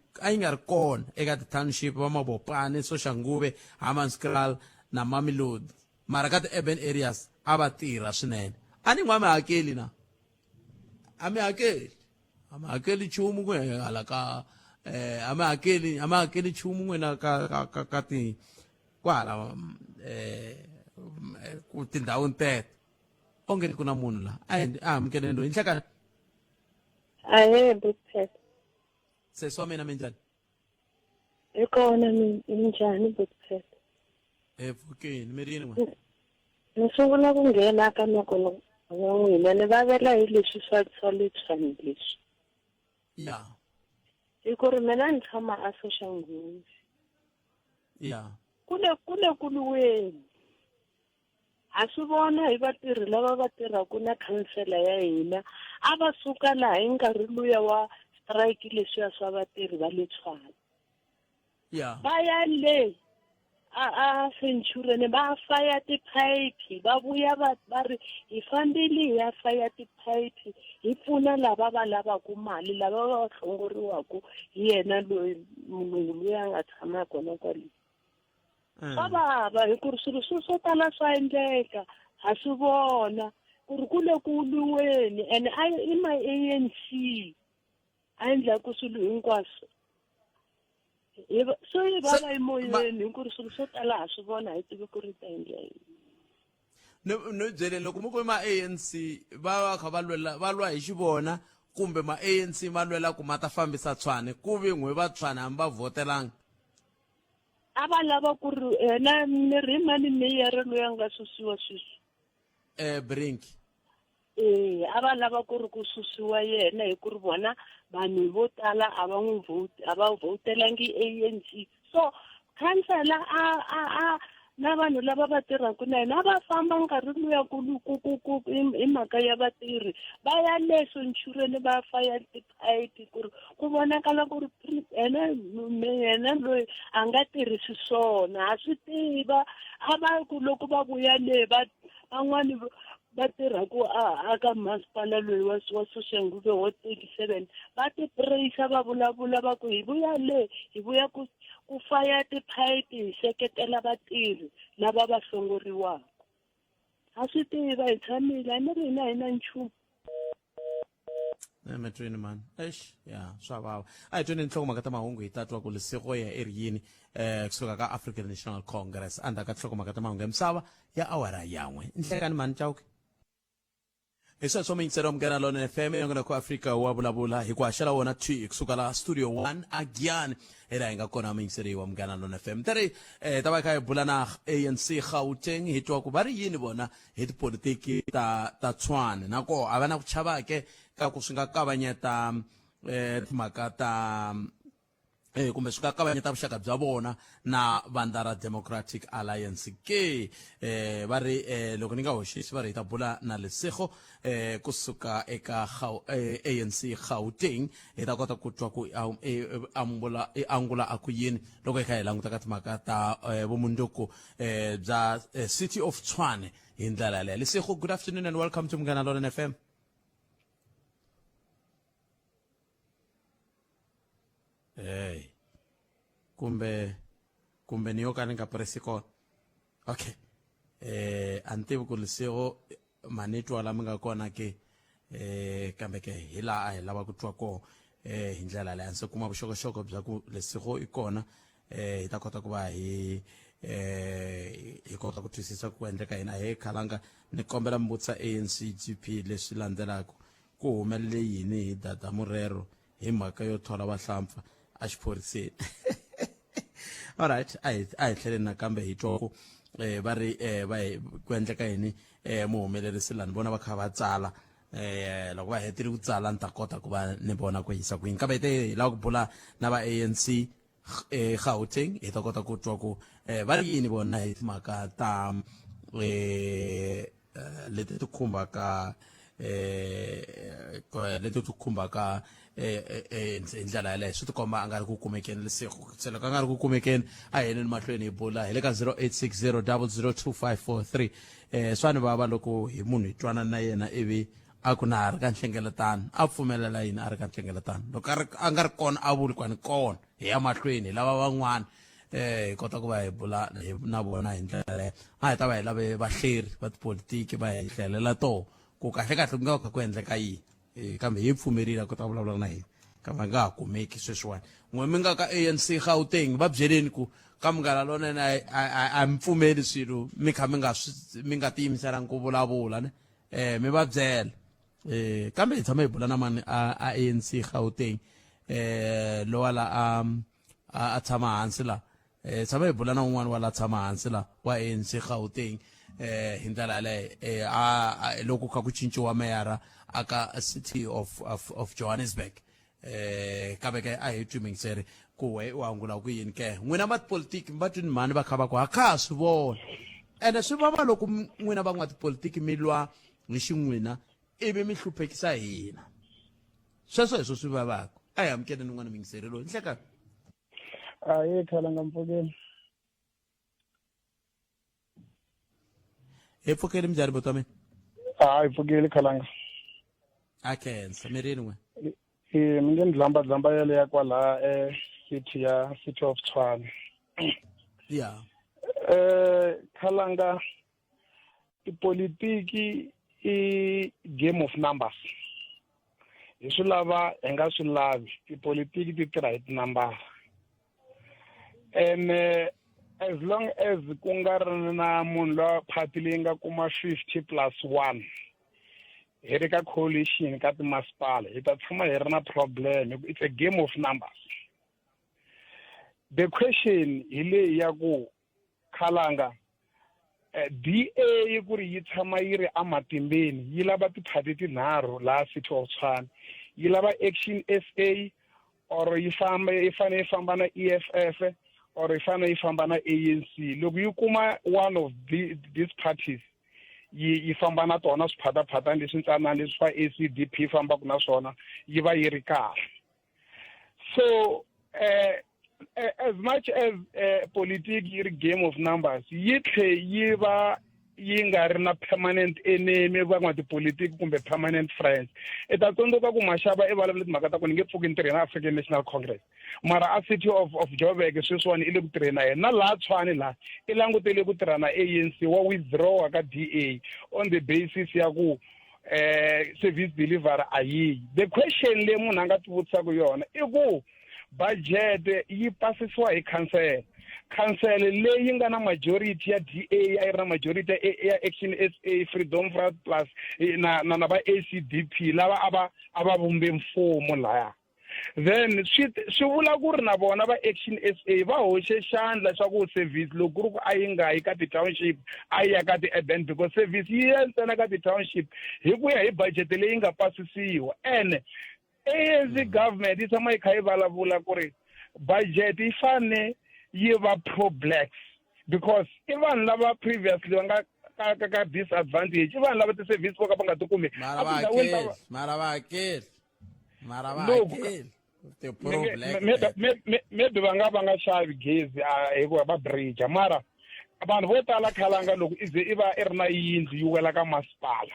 kona eka ti-township va Mabopane, Soshanguve, Hammanskraal na Mamelodi mara ka ti-urban areas a va tirha swinene. A ni n'wa mi hakeli na a mi hakeli nchumu ku hala ka a mi hakeli nchumu n'wina ka ti kwala ku tindhawini teto onge kuna munhu la amukele ndo inhlekani Ahebo Pet. sesi wa mina minjani Ikona minjani Pet. Evukeni mirini n'wana Nisungula ku nghena ka noko n'wina ni vavela hi leswi swa leswi leswi. ya Hi ku ri mina ni tshama a Soshanguve. ya Kule kuluweni. A swi vona hi vatirhi lava va tirhaka na khansela ya hina a va suka laha hi nkarhi luya wa strike leswiya swa vatirhi va le Tshwane. ya Va ya le a Centurion ba faya tiphayiphi va vuya va ri hi fambile hi ya faya tiphayiphi hi pfuna lava va lavaka mali lava va hlongoriwaka hi yena loyi munhu loyi a nga tshama kona kwale. Swa vava hi ku ri swilo swo tala swa endleka ha swi vona ku ri kule ku luweni and i my ANC a endlaku swilo hinkwaswo. So hi vava emoyeni hi ku ri swilo swo tala ha swi vona hi tivi ku ri ta endla yini. no byele loko mo ma ANC va kha va lwa hi xivona kumbe ma ANC ma lwela ku ma ta fambisa Tshwane ku vi n'we va Tshwane hambi va votelanga A va lava ku ri na Mani Meyer loyi a nga susiwa sweswi. Brink A va lava ku ri ku susiwa yena hi ku ri vona vanhu vo tala a va n'wi votelangi ANC. So khansela na vanhu lava va tirhaka na yena va famba nkarhi luya ku hi mhaka ya vatirhi va ya le Centurion va faya tiphayiphi ku ri ku vonakala ku ri yena loyi a nga tirhisi swona ha swi tiva a va ku loko va vuya le van'wani va tirhaku aka masipala loyi wa Soshanguve wa 37 va tiprayisa va vulavula va ku hi vuya le hi vuya ku faya tiphayiphi hi seketela vatirhi lava va hlongoriwaka. Ha swi tiva hi tshamile a ni ri hina hi na nchumu. Metrini man ya swa vava a hi tweni nhlokomhaka ta mahungu hi tatwa ku lesego ya eriyini kusuka ka African National Congress andaka nhlokomhaka ta mahungu ya misava ya awara yan'we inhlekani mani chauke Isa soma intsero mgana lona FM yongana ku Africa wa bulabula hi ku haxela wona T kusuka la Studio 1 again era inga kona minseri wa mgana lona FM tere taba ka bulana ANC Gauteng hi twa ku bari yini bona hi politiki ta Tshwane nako avana ku chava ke ka ku swinga kavanyeta timhaka ta kumbe swi nga kavanyeta vuxaka bya vona na vandla ra Democratic Alliance ke va ri loko ni nga hoxisi va ri hi ta bula na lesego kusuka eka ANC Gauteng hi ta kota ku twa ku angula a ku yini loko hi kha hi languta ka timhaka ta vumundzuku bya City of Tshwane hi ndlela leyo. Lesego, good afternoon and welcome to Mngana Lona FM. kumbe niyo ka ni nga presi kona okay antivi ku lesego manetwa lama nga kona ke kambe ke hi laha a hi lava ku twa kona hi ndlela leyi se kuma vuxokoxoko bya ku lesego i kona hi ta kota ku va hi kota ku twisisa ku endleka hina hi khalanga ni kombela mbutsa ANC-GP leswi landzelaka ku humelele yini hi Dada Murero hi mhaka yo thola vahlampfa a xiphoriseni. All right, I tlhele nakambe hi twa ku va ri va ku endleka yini muhumelerisi lani bona va kha va tsala loko va hetile ku tsala ni ta kota ku va ni vona ku yisa ku yini kambe hi lava ku bula na va ANC Gauteng hi ta kota ku twa ku va ri yini vona hi timhaka ta leti ti khumbaka ndlela yaleyo swi tikomba a nga ri ku kumekeni lesego se loko a nga ri ku kumekeni a hi yeni mahlweni hi bula hi le ka 0860 002543 swa ni vava loko hi munhu hi twana na yena ivi a ku na ha ri ka nhlengeletano a pfumelela yini a ri ka nhlengeletano loko a nga ri kona a vuli kwani kona hi ya mahlweni hi lava van'wana hi kota ku va hi bula na vona hi ndlela leyo a hi ta va hi lave vahleri va tipolitiki va hi hlelela toho ku kahle ku nga kha ku endleka yini kambe hi pfumerile ku ta vulavula na hina kambe nga ha kumeki sweswiwani n'we mi nga ka ANC Gauteng va byeleni ku ka Mngana Lona a mi pfumeli swilo mi kha mi nga tiyimiselangi ku vulavula ne mi va byela kambe hi tshama hi bula na mani a ANC Gauteng lo wala a tshama hansi la tshama hi bula na un'wana wala tshama hansi la wa ANC Gauteng hi ndlela yaleyo loko kha ku cinciwa meyara aka city of Johannesburg kambe ke a hi twimingiseri ku we u angula ku yini ke n'wina va tipolitiki mi va twini mhani va kha va ku ha kha swi vona ene swi vava loko n'wina va n'watipolitiki mi lwa hi xin'wina ivi mi hluphekisa hina sweswo hi swo swi vavaka a hi amukeleni n'wana mingiseri loyi nhleka hayi Khalanga Mfokeni hi pfukeli minjhani buti wa mina hayi Mfokeli Khalanga a khensa mi rini n'we mi nge ni dlamba yeleya kwala city of Tshwane ya Khalanga tipolitiki i game of numbers hi swi lava hi nga swi lavi tipolitiki ti tirha hi tinambara and as long as ku nga ri na munhu lowa party leyi nga kuma 50+1 hi ri ka coalition ka timasipala hi ta tshama hi ri na problem. It's a game of numbers. The question hi leyi ya ku Khalanga DA ku ri yi tshama yi ri amatimbeni yi lava tiphati tinharhu laha City of Tshwane, yi lava Action SA or yi fane yi famba na EFF or yi fane yi famba na ANC. Loko yi kuma one of these parties yi famba na tona swiphataphatani leswi ntsanana leswi swa ACDP yi fambaka na swona yi va yi ri kahle. So as much as politics is a game of numbers, yi va yi nga ri na permanent enemy van'wa tipolitiki kumbe permanent friends. I ta tsundzuka ku Mashaba i vulavule timhaka ta ku ni nge pfuki ni tirhe na African National Congress mara a City of Joburg sweswiwani i le ku tirheni na yena na laha Tshwane laha i langutele ku tirha na ANC wa withdraw ka DA on the basis ya ku service delivery ayiyi. The question leyi munhu a nga ti vutisaka yona i ku budget yi pasisiwa hi council leyi nga na majority ya DA yi ri na majority ya Action SA, Freedom Front Plus na va ACDP lava ava vumbe mfumo laya. Then swi vula ku ri na vona va Action SA va hoxe xandla swa ku service loko ku ri ku a yi nga yi ka ti-township a yi ya ka ti-urban because service yi ya ntsena ka ti-township hi ku ya hi budget leyi nga pasisiwa. And ANC government yi tshama yi kha yi vulavula ku ri budget yi fane yi va pro-blacks because i vanhu lava previously va nga ka disadvantage, i vanhu lava ti-service vo ka va nga ti kumi maybe va nga xavi gezi hikuva va bridge mara vanhu vo tala Khalanga loko i ze i va i ri na yindlu yi wela ka masipala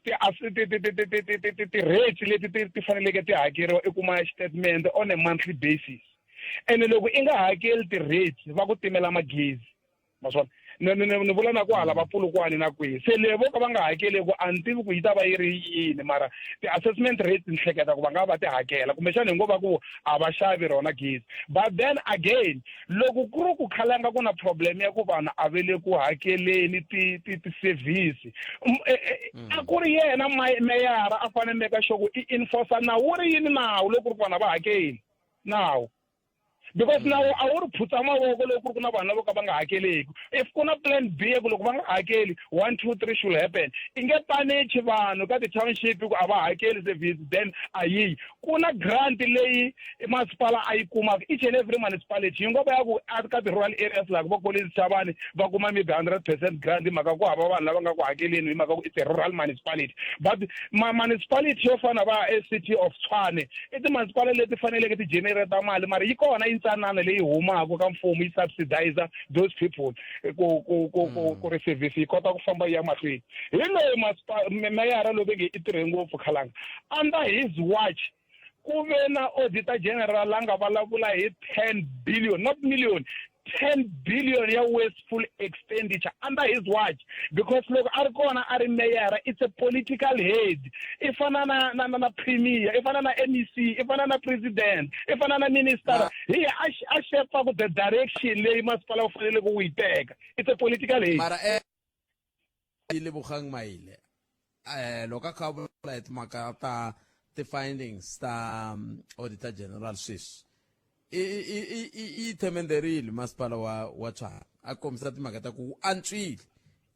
ti-rates leti ti faneleke ti hakeriwa i kuma statement on a monthly basis. And loko i nga hakeli ti-rates va ku timela magezi maswona ni vula na ku hala vapulukwani na kwihi se levo ka va nga hakeli ku a ni tivi ku yi ta va yi ri yini mara ti-assessment rates ni hleketa ku va nga va ti hakela kumbexana hi ngo va ku a va xavi rona gezi. But then again loko ku ri ku Khalanga ku na problem ya ku vanhu a vele ku hakeleni ti-service a ku ri yena meyara a fanele meka sure ku i enforce nawu wu ri yini nawu loko ku ri ku vanhu a va hakeli nawu because now a wu ri phutsa mavoko loko ku ri ku na vanhu lavo ka va nga hakeleki. If ku na plan B ku loko va nga hakeli 1 2 3 should happen i nge panichi vanhu ka ti-township ku a va hakeli service then a yiyi ku na grant leyi masipala a yi kumaka each and every municipality yi ngo va ya ku ka ti-rural areas like vo Collins Chavani va kuma maybe 100% grant hi mhaka ku hava vanhu lava nga ku hakeleni hi mhaka ku it's a rural municipality. But municipality yo fana va City of Tshwane i ti-municipality leti faneleke ti generate mali mara yi kona intsanana leyi humaka ka mfumo yi subsidize those people ku ri service yi kota ku famba yi ya mahlweni. Hi loyi meyara loyi ve nge i tirhe ngopfu Khalanga under his watch ku ve na auditor general la nga vulavula hi 10 billion not million 10 billion ya wasteful expenditure under his watch because loko a ri kona a ri meyara it's a political head i fana na premier i fana na MEC i fana na president i fana na minister hi a shepa ku the direction leyi masipala u fanele ku yi teka it's a political head. Mara ile bukhang maile loko a kha a vula hi timhaka ta ti-findings ta auditor general sweswi i themenderile masipala wa Tshwane a kombisa timhaka ta ku antswile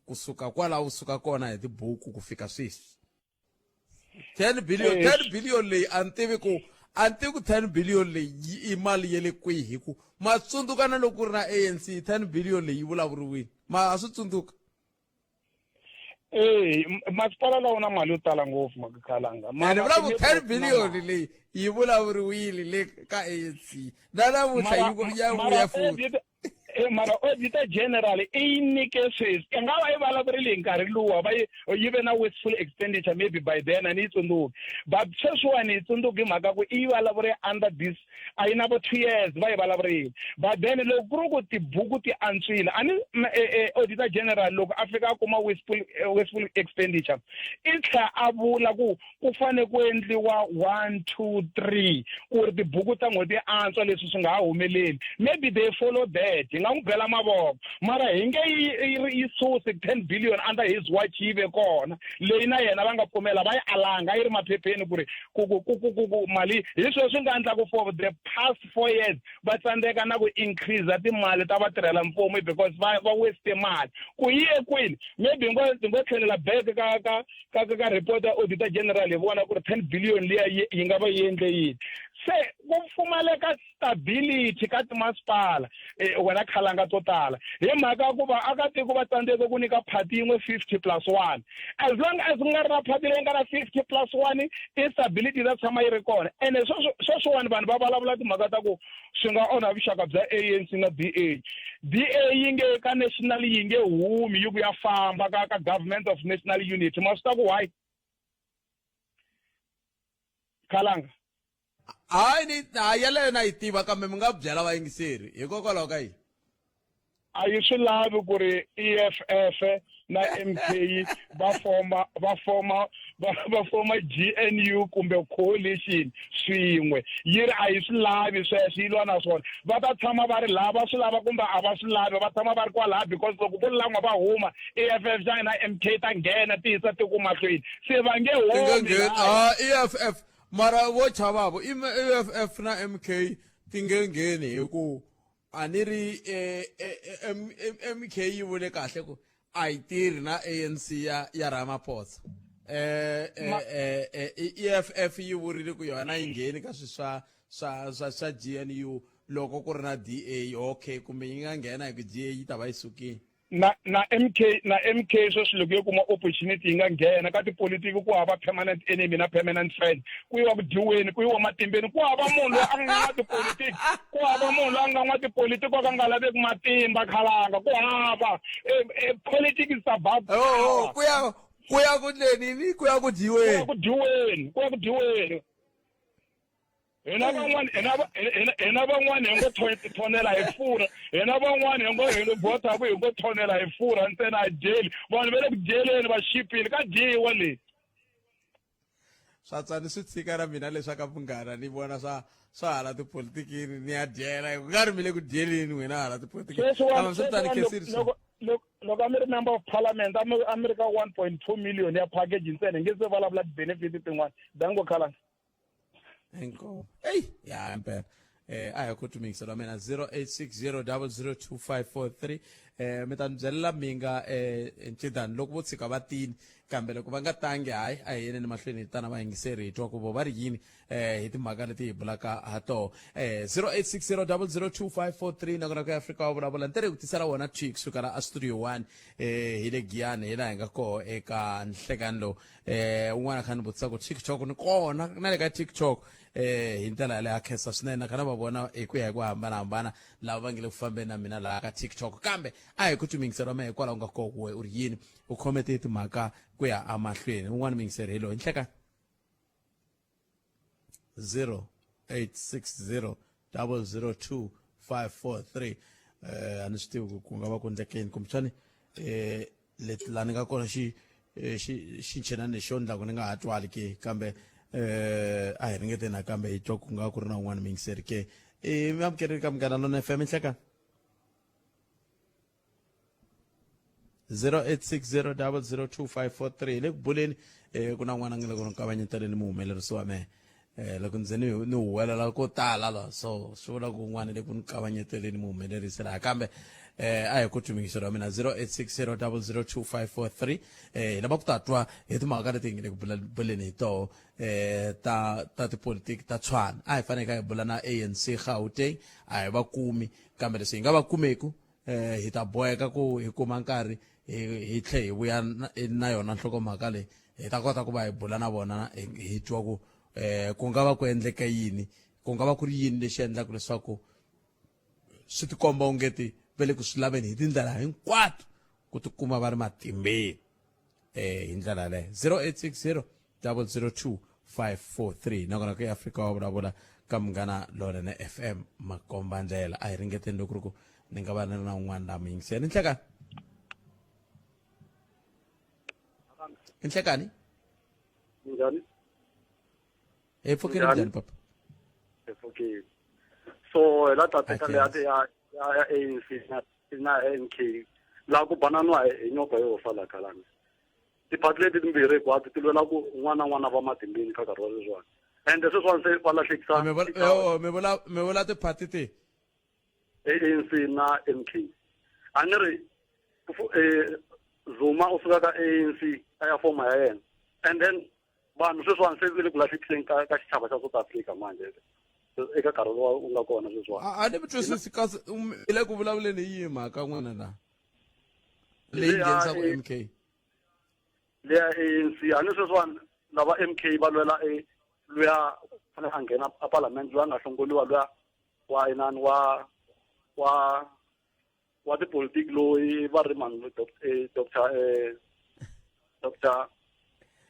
kusuka kwalaho u suka kona hi tibuku ku fika sweswi 10 billion leyi a ni tivi ku 10 billion leyi i mali ya le kwihi hi ku ma tsundzuka na loko ku ri na ANC 10 billion leyi yi vulavuriwile ma a swi tsundzuka masipala lawa na mali yo tala ngopfu makakhalanga ni vula ku 10 billion leyi yi vulavuriwile le ka ANC na namuntlha ya vuya futhi mara auditor general i nyike sweswi i nga va yi vulavurile hi nkarhi luwa va yi ve na wasteful expenditure maybe by then a ni yi tsundzuki but sweswiwani yi tsundzuki hi mhaka ku i yi vulavule under this a yi na vo 2 years va yi vulavurile but then loko ku ri ku tibuku ti antswile a ni auditor general loko a fika a kuma wasteful expenditure i tlhela a vula ku fane ku endliwa 1 2 3 ku ri tibuku ta n'hweti ti antswa leswi swi nga ha humeleli maybe they follow that nga n'wi bela mavoko mara hi nge yi suse 10 billion under his watch yi ve kona leyi na yena va nga pfumela va yi alanga yi ri maphepheni ku ri ku mali hi sweswo swi nga endlaku for the past 4 years va tsandzeka na ku increase timali ta vatirhela mfumo because va waste mali ku yi ekwini maybe hi ngo tlhelela back ka report ya auditor general hi vona ku ri 10 billion liya yi nga va yi endle yini se ku pfumaleka stability ka timasipala wena khalanga to tala hi mhaka ku vaakatiko va tsandzeke ku nyika phati yin'we 50+1 as long as ku nga ri na phati leyi nga na 50+1 instability ta tshama yi ri kona ene sweswiwani vanhu va vulavula timhaka ta ku swi nga onha vuxaka bya ANC na DA yi nge ka national yi nge humi yi ku ya famba ka government of national unity ma swi ta ku why khalanga hayi yaleyo na yi tiva kambe mi nga byela vayingiseri hikokwalaho ka yini a yi swi lavi ku ri EFF na MK va foma GNU kumbe coalition swin'we yi ri a yi swi lavi sweswo yi lwa na swona va ta tshama va ri laha va swi lava kumbe a va swi lavi va tshama va ri kwalaha because loko ku ri lan'wa va huma EFF na MK ta nghena ti yisa tiku mahlweni se va nge humi EFF mara vo chavavo EFF na MK ti nge ngheni hi ku a ni ri MK yi vule kahle ku a yi tirhi na ANC ya Ramaphosa EFF yi vurile ku yona yi ngheni ka swi swa GNU loko ku ri na DA okay kumbe yi nga nghena hi ku DA yi ta va yi sukile na MK sweswi loko yi kuma opportunity yi nga nghena ka tipolitiki ku hava permanent enemy na permanent friend ku yiwa ku dyiweni ku yiwa matimbeni ku hava munhu loyi a nga n'wa tipolitiki ku hava munhu loyi a nga n'wa tipolitiki o ka nga laveki matimba khalanga ku hava politics is about ku ya ku dlenini ku ya ku dyiweni ku ya ku dyiweni hina van'wani hi ngo thonela hi furha hina van'wani hi votaku hi ngo thonela hi furha ntsena a jeli vanhu va le ku dyeleni va xipile ka dyiwa leyi swa tsani swi tshika na mina leswaku munghana ni vona swa hala tipolitikini ni ya dyela ku nga ri mi le ku dyeleni n'wina hala tipolitikini loko a mi ri member of parliament a mi ri ka 1.2 million ya package ntsena hi nge se vulavula ti-benefit tin'wana dango khalanga Enko. Hey, yeah, impela. Aya kutumingisela mina 0860002543 mita byela minga ncedani loko vo tshika va tini kambe loko va nga tangi hayi a hi yeneni mahlweni hi tana va yingiseri hi twa ku vo va ri yini hi timhaka leti hi bulaka ha toho 0860002543 nakona ku Afrika wa vulavula ntirho hi ku tisela wona Chick kusuka la Studio 1 hi le Giyani hi laha hi nga koho eka nhlekani lowu un'wana kha ni vutisa ku TikTok ni kona na le ka TikTok hi ndlela yaleyo ya khensa swinene nakhana va vona hi ku ya hi ku hambanahambana lava va nge le ku fambeni na mina laha ka TikTok kambe a hi ku tumingiseriwa me hikwalaho u nga koho ku we u ri yini u khomete timhaka ku ya amahlweni un'wana mingiseri hi lowu hi nhleka 0860002543 a ni swi tivi ku nga va ku ndlekeni kumbexani leti laha ni nga kona xi nchenani xo ndlaku ni nga ha twali ke kambe a hi ringete nakambe hi twa ku nga ku ri na un'wana mingiseri ke mi amukerile ka Munghana Lonene FM nhleka 0860002543 le ku buleni ku na n'wana nge le ku nkavanyeteleni muhumelerisi wa mehe loko ndzi ni huwelela ko tala la so swi vula ku n'wana le ku ni kavanyeteleni muhumelerisi laha kambe a hi ku tumikiselo wa mina 0860002543 lava ku ta twa hi timhaka leti hi nge le ku buleni hi toho ta tipolitiki ta Tshwane a hi faneke hi bula na ANC Gauteng a hi va kumi kambe leswi hi nga va kumeku hi ta boheka ku hi kuma nkarhi hi tlhe hi vuya na yona nhlokomhaka leyi hi ta kota ku va hi bula na vona hi twa ku ku nga va ku endleka yini ku nga va ku ri yini lexi endlaka leswaku swi tikomba ungeti va le ku swi laveni hi tindlela hinkwato ku tikuma va ri matimbeni hi ndlela yaleyo 0860002543 nakona ku eAfrika wa vulavula ka Munghana Lonene FM makomba ndlela a hi ringeteni loko ri ku ni nga va ni na un'wana la mi yingiseni inhlekani inhlekani njani pfukeni njhani papa pfukeni so la tateka leya ya ANC na NK la ku bananwa hi nyoka yo fala khalanga tiphati leti timbirhi hinkwato ti lwela ku n'wana va matimbeni ka nkarhi wa leswiwani ende sweswiwani se va lahlekisa mi vula tiphati ti ANC na NK a ni ri Zuma u suka ka ANC a ya foma ya yena and then vanhu sweswiwani se le ku lahlekiseni ka xichava xa South Africa manje eka nkarhi lowu u nga kona sweswiwani a ni mi twisisi kasi i le ku vulavuleni hi yihi mhaka n'wana na leyi nghenisaka MK leya ANC a ni sweswiwani lava MK va lwela luya fanele a nghena a parliament luya nga hlongoliwa luya wa inani wa tipolitiki loyi va ri mani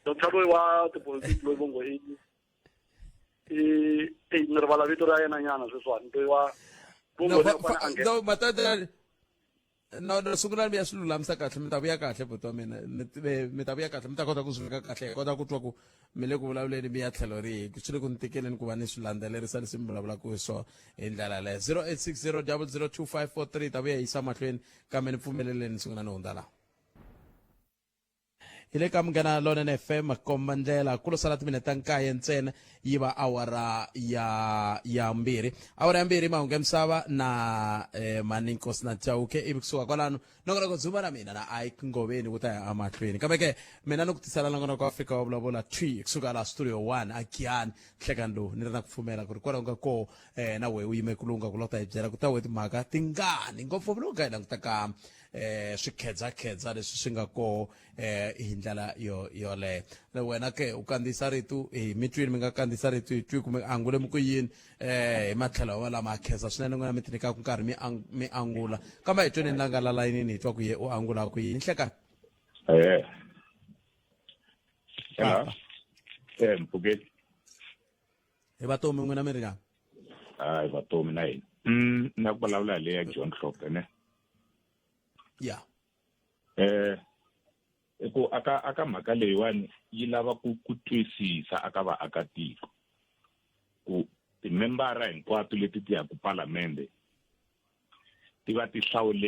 Dr. loyi wa tipolitiki loyi vongo ni rivala vito ra yena nyana sweswiwani loyi wa no sungula mi ya swi lulamisa kahle mi ta vuya kahle buti wa mina mi ta vuya kahle mi ta kota ku swi veka kahle hi kota ku twa ku mi le ku vulavuleni mi ya tlhelo rihi swi le ku ni tikeleni ku va ni swi landzelerisa leswi mi vulavulaka hi swona hi ndlela yaleyo 0860002543 ta vuya yisa mahlweni kambe ni pfumeleleni ni sungula ni hundza laha hi le ka Munghana Lonene FM komba ndlela ku lo sala timinete nkaye ntsena yi va awara ya mbirhi mahungu ya misava na Maninkosi na Chauke ivi kusuka kwalano nongona ku dzuma na mina na Ike Ngoveni ku ta ya amahlweni kambe ke mina ni ku tisela nongona ku Afrika wa vulavula twi kusuka la studio 1 Akiani nhlekani lowu ni ri na ku pfumela ku ri kwala nga ko na we u yime kulunga ku lota hi byela ku ta we timhaka tingani ngopfungopfu ka hi languta ka swikhedzakhedza leswi swi nga ko hi ndlela yoleyo wena ke u kandziyisa ritu hi mitwini mi nga kandziyisa ritu hi twi kumbe angule mi ku yini hi matlhelo wa lama khensa swinene n'wina mi ti nyikaku nkarhi mi angula kambe hi tweni ni langa la layinini hi twa ku ye u angula ku yini nhlekani mpfukeni hi vatomi n'wina mi ri ngani hi vatomi na hina na ku vulavula leya John Hlophe ne ya ku aka mhaka leyiwani yi lava ku twisisa aka vaakatiko ku timembara hinkwato leti ti yaku palamende ti va ti hlawule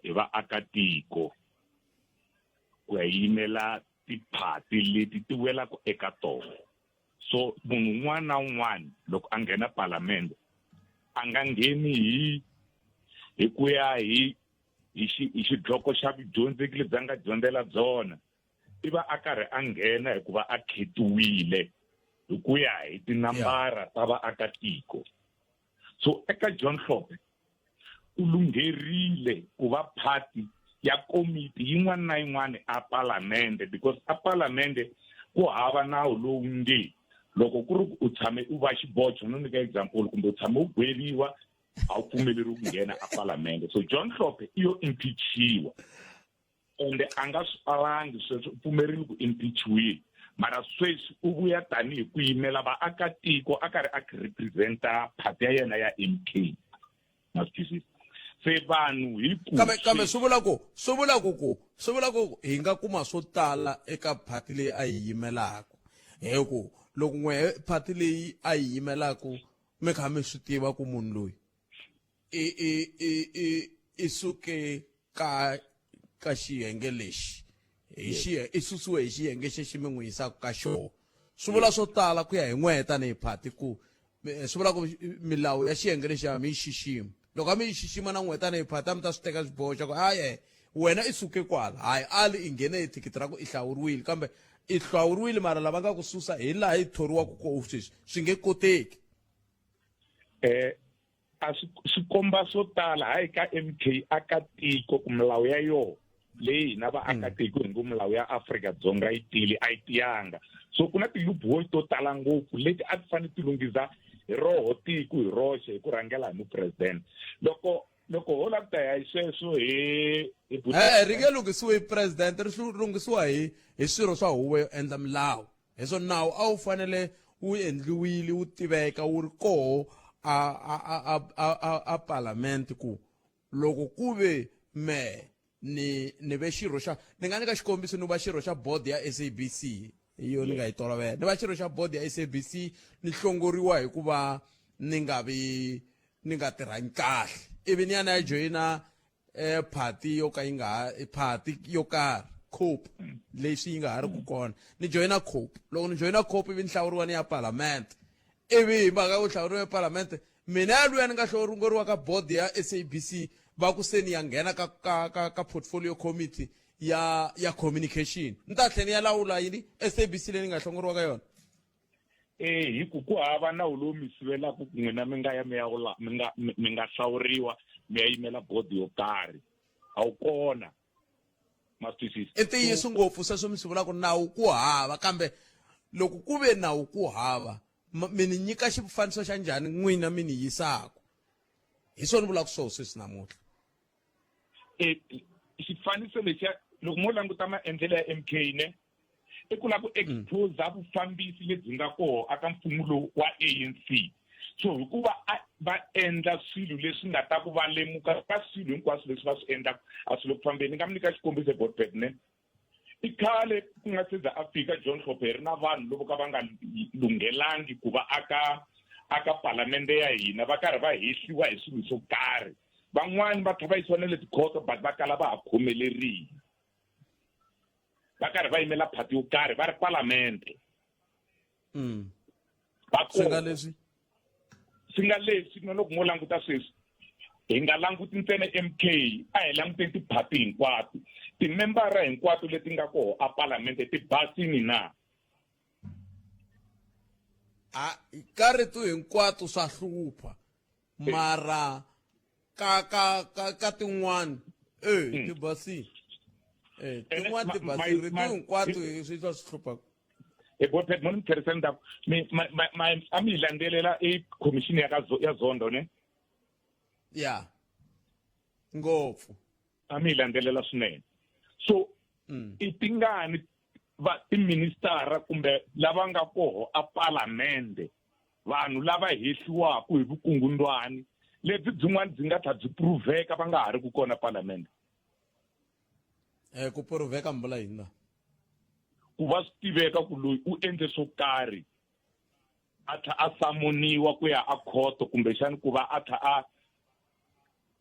hi vaakatiko ku ya yimela tiphati leti ti welaka eka tona so munhu un'wana na un'wana loko a nghena palamende a nga ngheni hi ku ya hi xidloko xa vudyondzeki lebyi a nga dyondzela byona i va a karhi a nghena hikuva a khetiwile hi ku ya hi tinambara ta vaakatiko so eka John Hlophe u lungherile ku va phati ya komiti yin'wana na yin'wana a palamende because a palamende ku hava nawu lowu nge loko ku ri u tshame u va xibocho no nyika example kumbe u tshame u gweriwa a wu pfumeleriwi ku nghena a palamende so John Hlophe iyo impeachiwa ende a nga swi alangi sweswi u pfumerile ku impeachiwile mara sweswi u vuya tanihi ku yimela vaakatiko a karhi a representa phati ya yena ya MK ma swi se vanhu hi ku kambe swi vula ku hi nga kuma swo tala eka phati leyi a yi yimelaka hi ku loko n'we phati leyi a yi yimelaka mi kha mi swi tiva ku munhu loyi i suke ka ka xiyenge lexi i susiwe hi xiyenge xexi mi n'wi yisaka ka xona swi vula swo tala ku ya hi n'we tanihi phati ku swi vula ku milawu ya xiyenge lexi a mi yi xixima loko a mi yi xixima na n'we tanihi phati a mi ta swi teka swiboho xa ku hayi wena i suke kwala hayi ali i nghene hi thikithi ra ku i hlawuriwile kambe i hlawuriwile mara lava nga ku susa hi laha i thoriwaka ko sweswi swi nge koteki a swi komba swo tala hayi ka MK aka tiko ku milawu ya yona leyi hina vaakatiko hi ngo milawu ya Afrika-Dzonga yi tile a yi tiyanga so ku na ti-loophole to tala ngopfu leti a ti fanele ti lunghisa hi roho tiko hi roxe hi ku rhangela hi mupresidente loko ho lava ku ta hi sweswo ri nge lunghisiwi hi presidente ri lunghisiwa hi swirho swa huvo yo endla milawu hi so nawu a wu fanele wu endliwile wu tiveka wu ri koho a parlamenti ku loko ku ve ni ve xirho xa ni nga nyika xikombiso ni va xirho xa board ya SABC hi yo ni nga yi tolovela ni va xirho xa board ya SABC ni hlongoriwa hi ku va ni nga tirhangi kahle ivi ni ya na ya joyina phati yo ka yi nga phati yo karhi cope leswi yi nga ha ri ku kona ni joyina cope loko ni joyina cope ivi ni hlawuriwa ni ya parliament ivi hi mhaka ku hlawuriwa ya parliament mina ya luya ni nga hlongoriwa ka board ya SABC va ku se ni ya nghena ka portfolio committee ya communication ni ta tlhela ni ya lawula yini SABC leyi ni nga hlongoriwa ka yona hi ku hava nawu lowu mi sivelaka ku n'wina mi nga ya mi nga hlawuriwa mi ya yimela board yo karhi a wu kona ma twisisa i ntiyiso ngopfu sweswo mi swi vulaka nawu ku hava kambe loko ku ve nawu ku hava mi ni nyika xifaniso xa njhani n'wina mi ni yisaka hi swona ni vulaka swona sweswi namuntlha xifaniso lexiya loko mo languta maendlelo ya MK ne i ku lava ku expose vufambisi lebyi nga koho aka mfumo lowu wa ANC so hikuva va endla swilo leswi nga ta ku va lemuka ka swilo hinkwaswo leswi va swi endlaka a swilo ku fambeni ni nga mi nyika xikombiso botbet ne i khale ku nga se za a fika John Hlopheri na vanhu loko ka va nga lunghelangi ku va aka palamende ya hina va karhi va hehliwa hi swilo swo karhi van'wani va tlha va yisiwa na le tikhoto but va kala va ha khomelerile va karhi va yimela phati yo karhi va ri palamente swi nga leswi na loko mo languta sweswi hi nga languti ntsena MK a hi languteni tiphati hinkwato timembara hinkwato leti nga koho a parlamente ti basini na ka ritu hinkwato swa hlupha mara ka tin'wani ti basini tin'wani ti basini ritu hinkwato swi swa swi hlupha botpet mo ni mi tlheriseni ndhaku a mi hi landzelela commission ya zondo ne ya ngopfu a mi hi landzelela swinene so i tingani tiministara kumbe lava nga koho a palamende vanhu lava hehliwaka hi vukungundwani lebyi byin'wana byi nga tlha byi pruveka va nga ha ri ku kona palamende ku pruveka mbula yini ku va swi tiveka ku loyi u endle swo karhi a tlha a samoniwa ku ya a khoto kumbexani ku va a tlha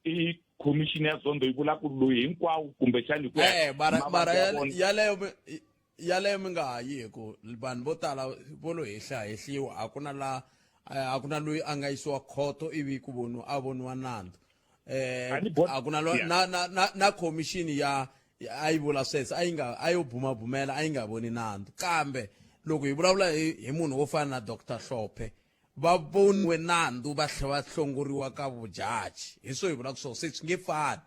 i commission ya zondo yi vula ku loyi hinkwawo kumbexani ku mara yaleyo mi nga ha yi ku vanhu vo tala vo lo hehliwa a ku na loyi a nga yisiwa khoto ivi ku a voniwa nandzu a ku na na commission a yi vula sweswo a yo bumabumela a yi nga voni nandzu kambe loko hi vulavula hi munhu wo fana na Dr. Hlophe va voniwe nandzu va tlhela va hlongoriwa ka vujaji hi swo hi vulaka swona se swi nge fani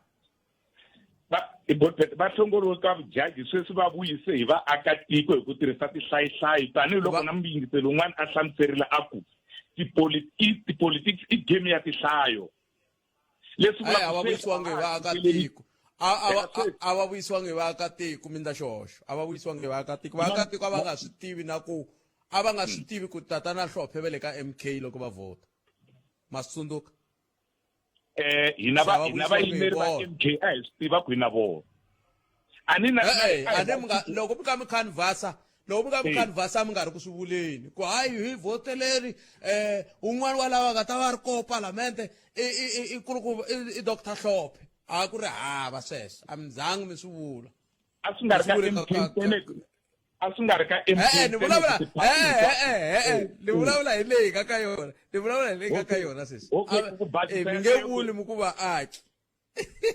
va hlongoriwe ka vujaji sweswi va vuyise hi vaakatiko hi ku tirhisa tihlayihlayi tanihiloko na muyingiseli wun'wana a hlamuserile a ku tipolitics i game ya tihlayo leswi a va vuyisiwangi hi vaakatiko a va vuyisiwangi hi vaakatiko mindla xihoxo a va vuyisiwangi hi vaakatiko a va nga swi tivi na ku a va nga swi tivi ku tatana Hlophe va le ka MK loko va vhota ma swi tsundzuka hina vayimeri va MK a hi swi tiva ku hina vona loko mi kha mi canvasa mi nga ri ku swi vuleni ku hayi hi voteleri un'wana wa lava nga ta va ri koho parlamente i Dr. Hlophe a ku ri hava sweswo a mi zangi mi swi vula a swi nga ri ka MK a swi nga ri ka MK ni vulavula ni vulavula hi leyi ka yona ni vulavula hi leyi ka yona sweswi mi nge vuli mi ku vaaki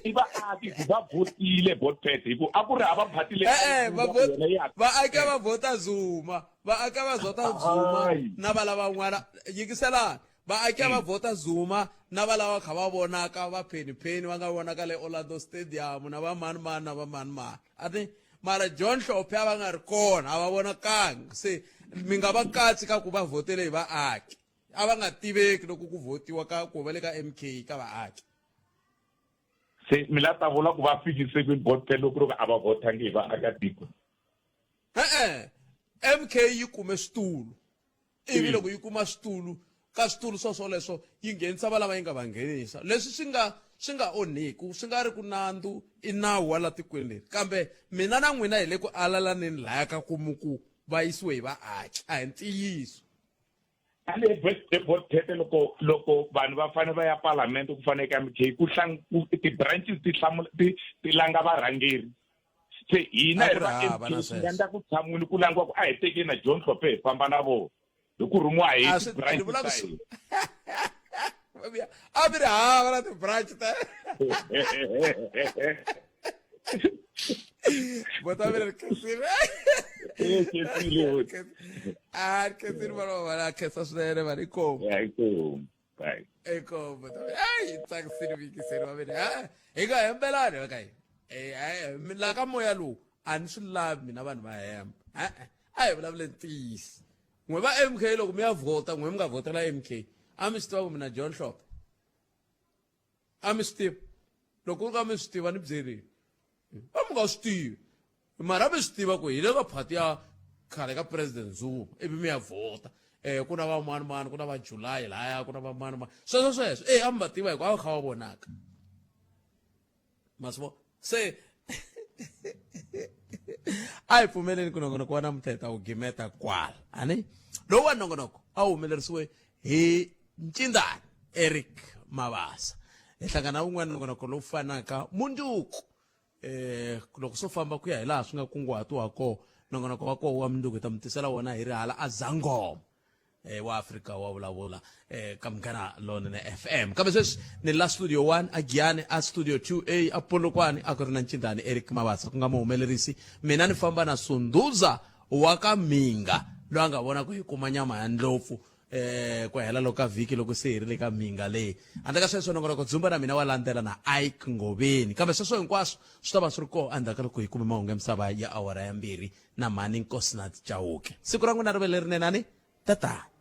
i vaaki va votile botpet hi ku a ku ri hava phati leyi vaaki va vhota Zuma vaaki va vhota Zuma na vala van'wana yikiselani vaaki va vhota Zuma na vala va kha va vonaka va pheni va nga vonaka le Orlando Stadium na va mani na va mani ati mara John Hlophe a va nga ri kona a va vonakangi se mi nga va katsi ka ku va vhotele hi vaaki a va nga tiveki loko ku votiwa ka ku va le ka MK ka vaaki se mi la ta vula ku va fikise ku botpet loko ro a va votangi hi vaakatiko MK yi kume switulu ivi loko yi kuma switulu ka switulu swoleswo yi nghenisa va lava yi nga va nghenisa leswi swi nga onhiki swi nga ri ku nandu i nawu wa la tikweni leri kambe mina na n'wina hi le ku alalaneni laya ka ku muku va yisiwe hi vaaki a hi ntiyiso ale botpet loko vanhu va fane va ya parliament ku fanele ka MK ku ti-branches ti langa varhangeri se hina hi va MK endla ku tshamuni ku langiwa ku a hi tekeni na John Hlophe hi famba na vona hi ku rhumiwa hi ti-branches a mi ri hava na ti-branch ta bota mi ri khensile khensile vana khensa swinene vana i kombo i kombo ai tsakisini vikiseni va mina hi nga hembelani va ka hina la ka moya lowu a ni swi lavi mina vanhu va hemba a hi vulavule ntiyisi n'we va MK loko mi ya vhota n'we mi nga vhotela MK a mi swi tiva ku mina John Hlophe a mi swi tiva loko ku nga mi swi tiva ni byerini a mi nga swi tivi mara mi swi tiva ku hi le ka phati ya khale ka president Zuma ivi mi ya vhota ku na va mani ku na va July laya ku na va mani sweswo a mi va tiva hi ku a va kha va vonaka masvo se a hi pfumeleni ku nongonoko wa namuteta wu gimeta kwala ani lowu wa nongonoko a wu humelerisiwe hi Ncindani Eric Mabasa hi hlangana wun'wana nongonoko lowu fanaka mundzuku loko swo famba ku ya hi laha swi nga kunguhatiwa kona nongonoko wa koho wa mundzuku hi ta mi tisela wona hi rihala a Zangoma wa Afrika wa vulavula ka Munghana Lonene FM kambe sweswi ni la studio 1 a Giyani a studio 2A a Polokwane a ku ri na Ncindani Eric Mabasa ku nga muhumelerisi mina ni famba na Sunduza wa ka Minga loyi a nga vona ku hi kuma nyama ya ndlopfu ku hela loko ka vhiki loko se hi ri le ka Minga leyi handle ka sweswo nongonoko dzumba na mina wa landzela na Ike Ngobeni kambe sweswo hinkwaswo swi ta va swi ri kona endzhaku ka loko hi kume mahungu ya misava ya awara ya 2 na Mani Nkosinathi Chauke siku ra n'wina ri ve lerinene ani tatani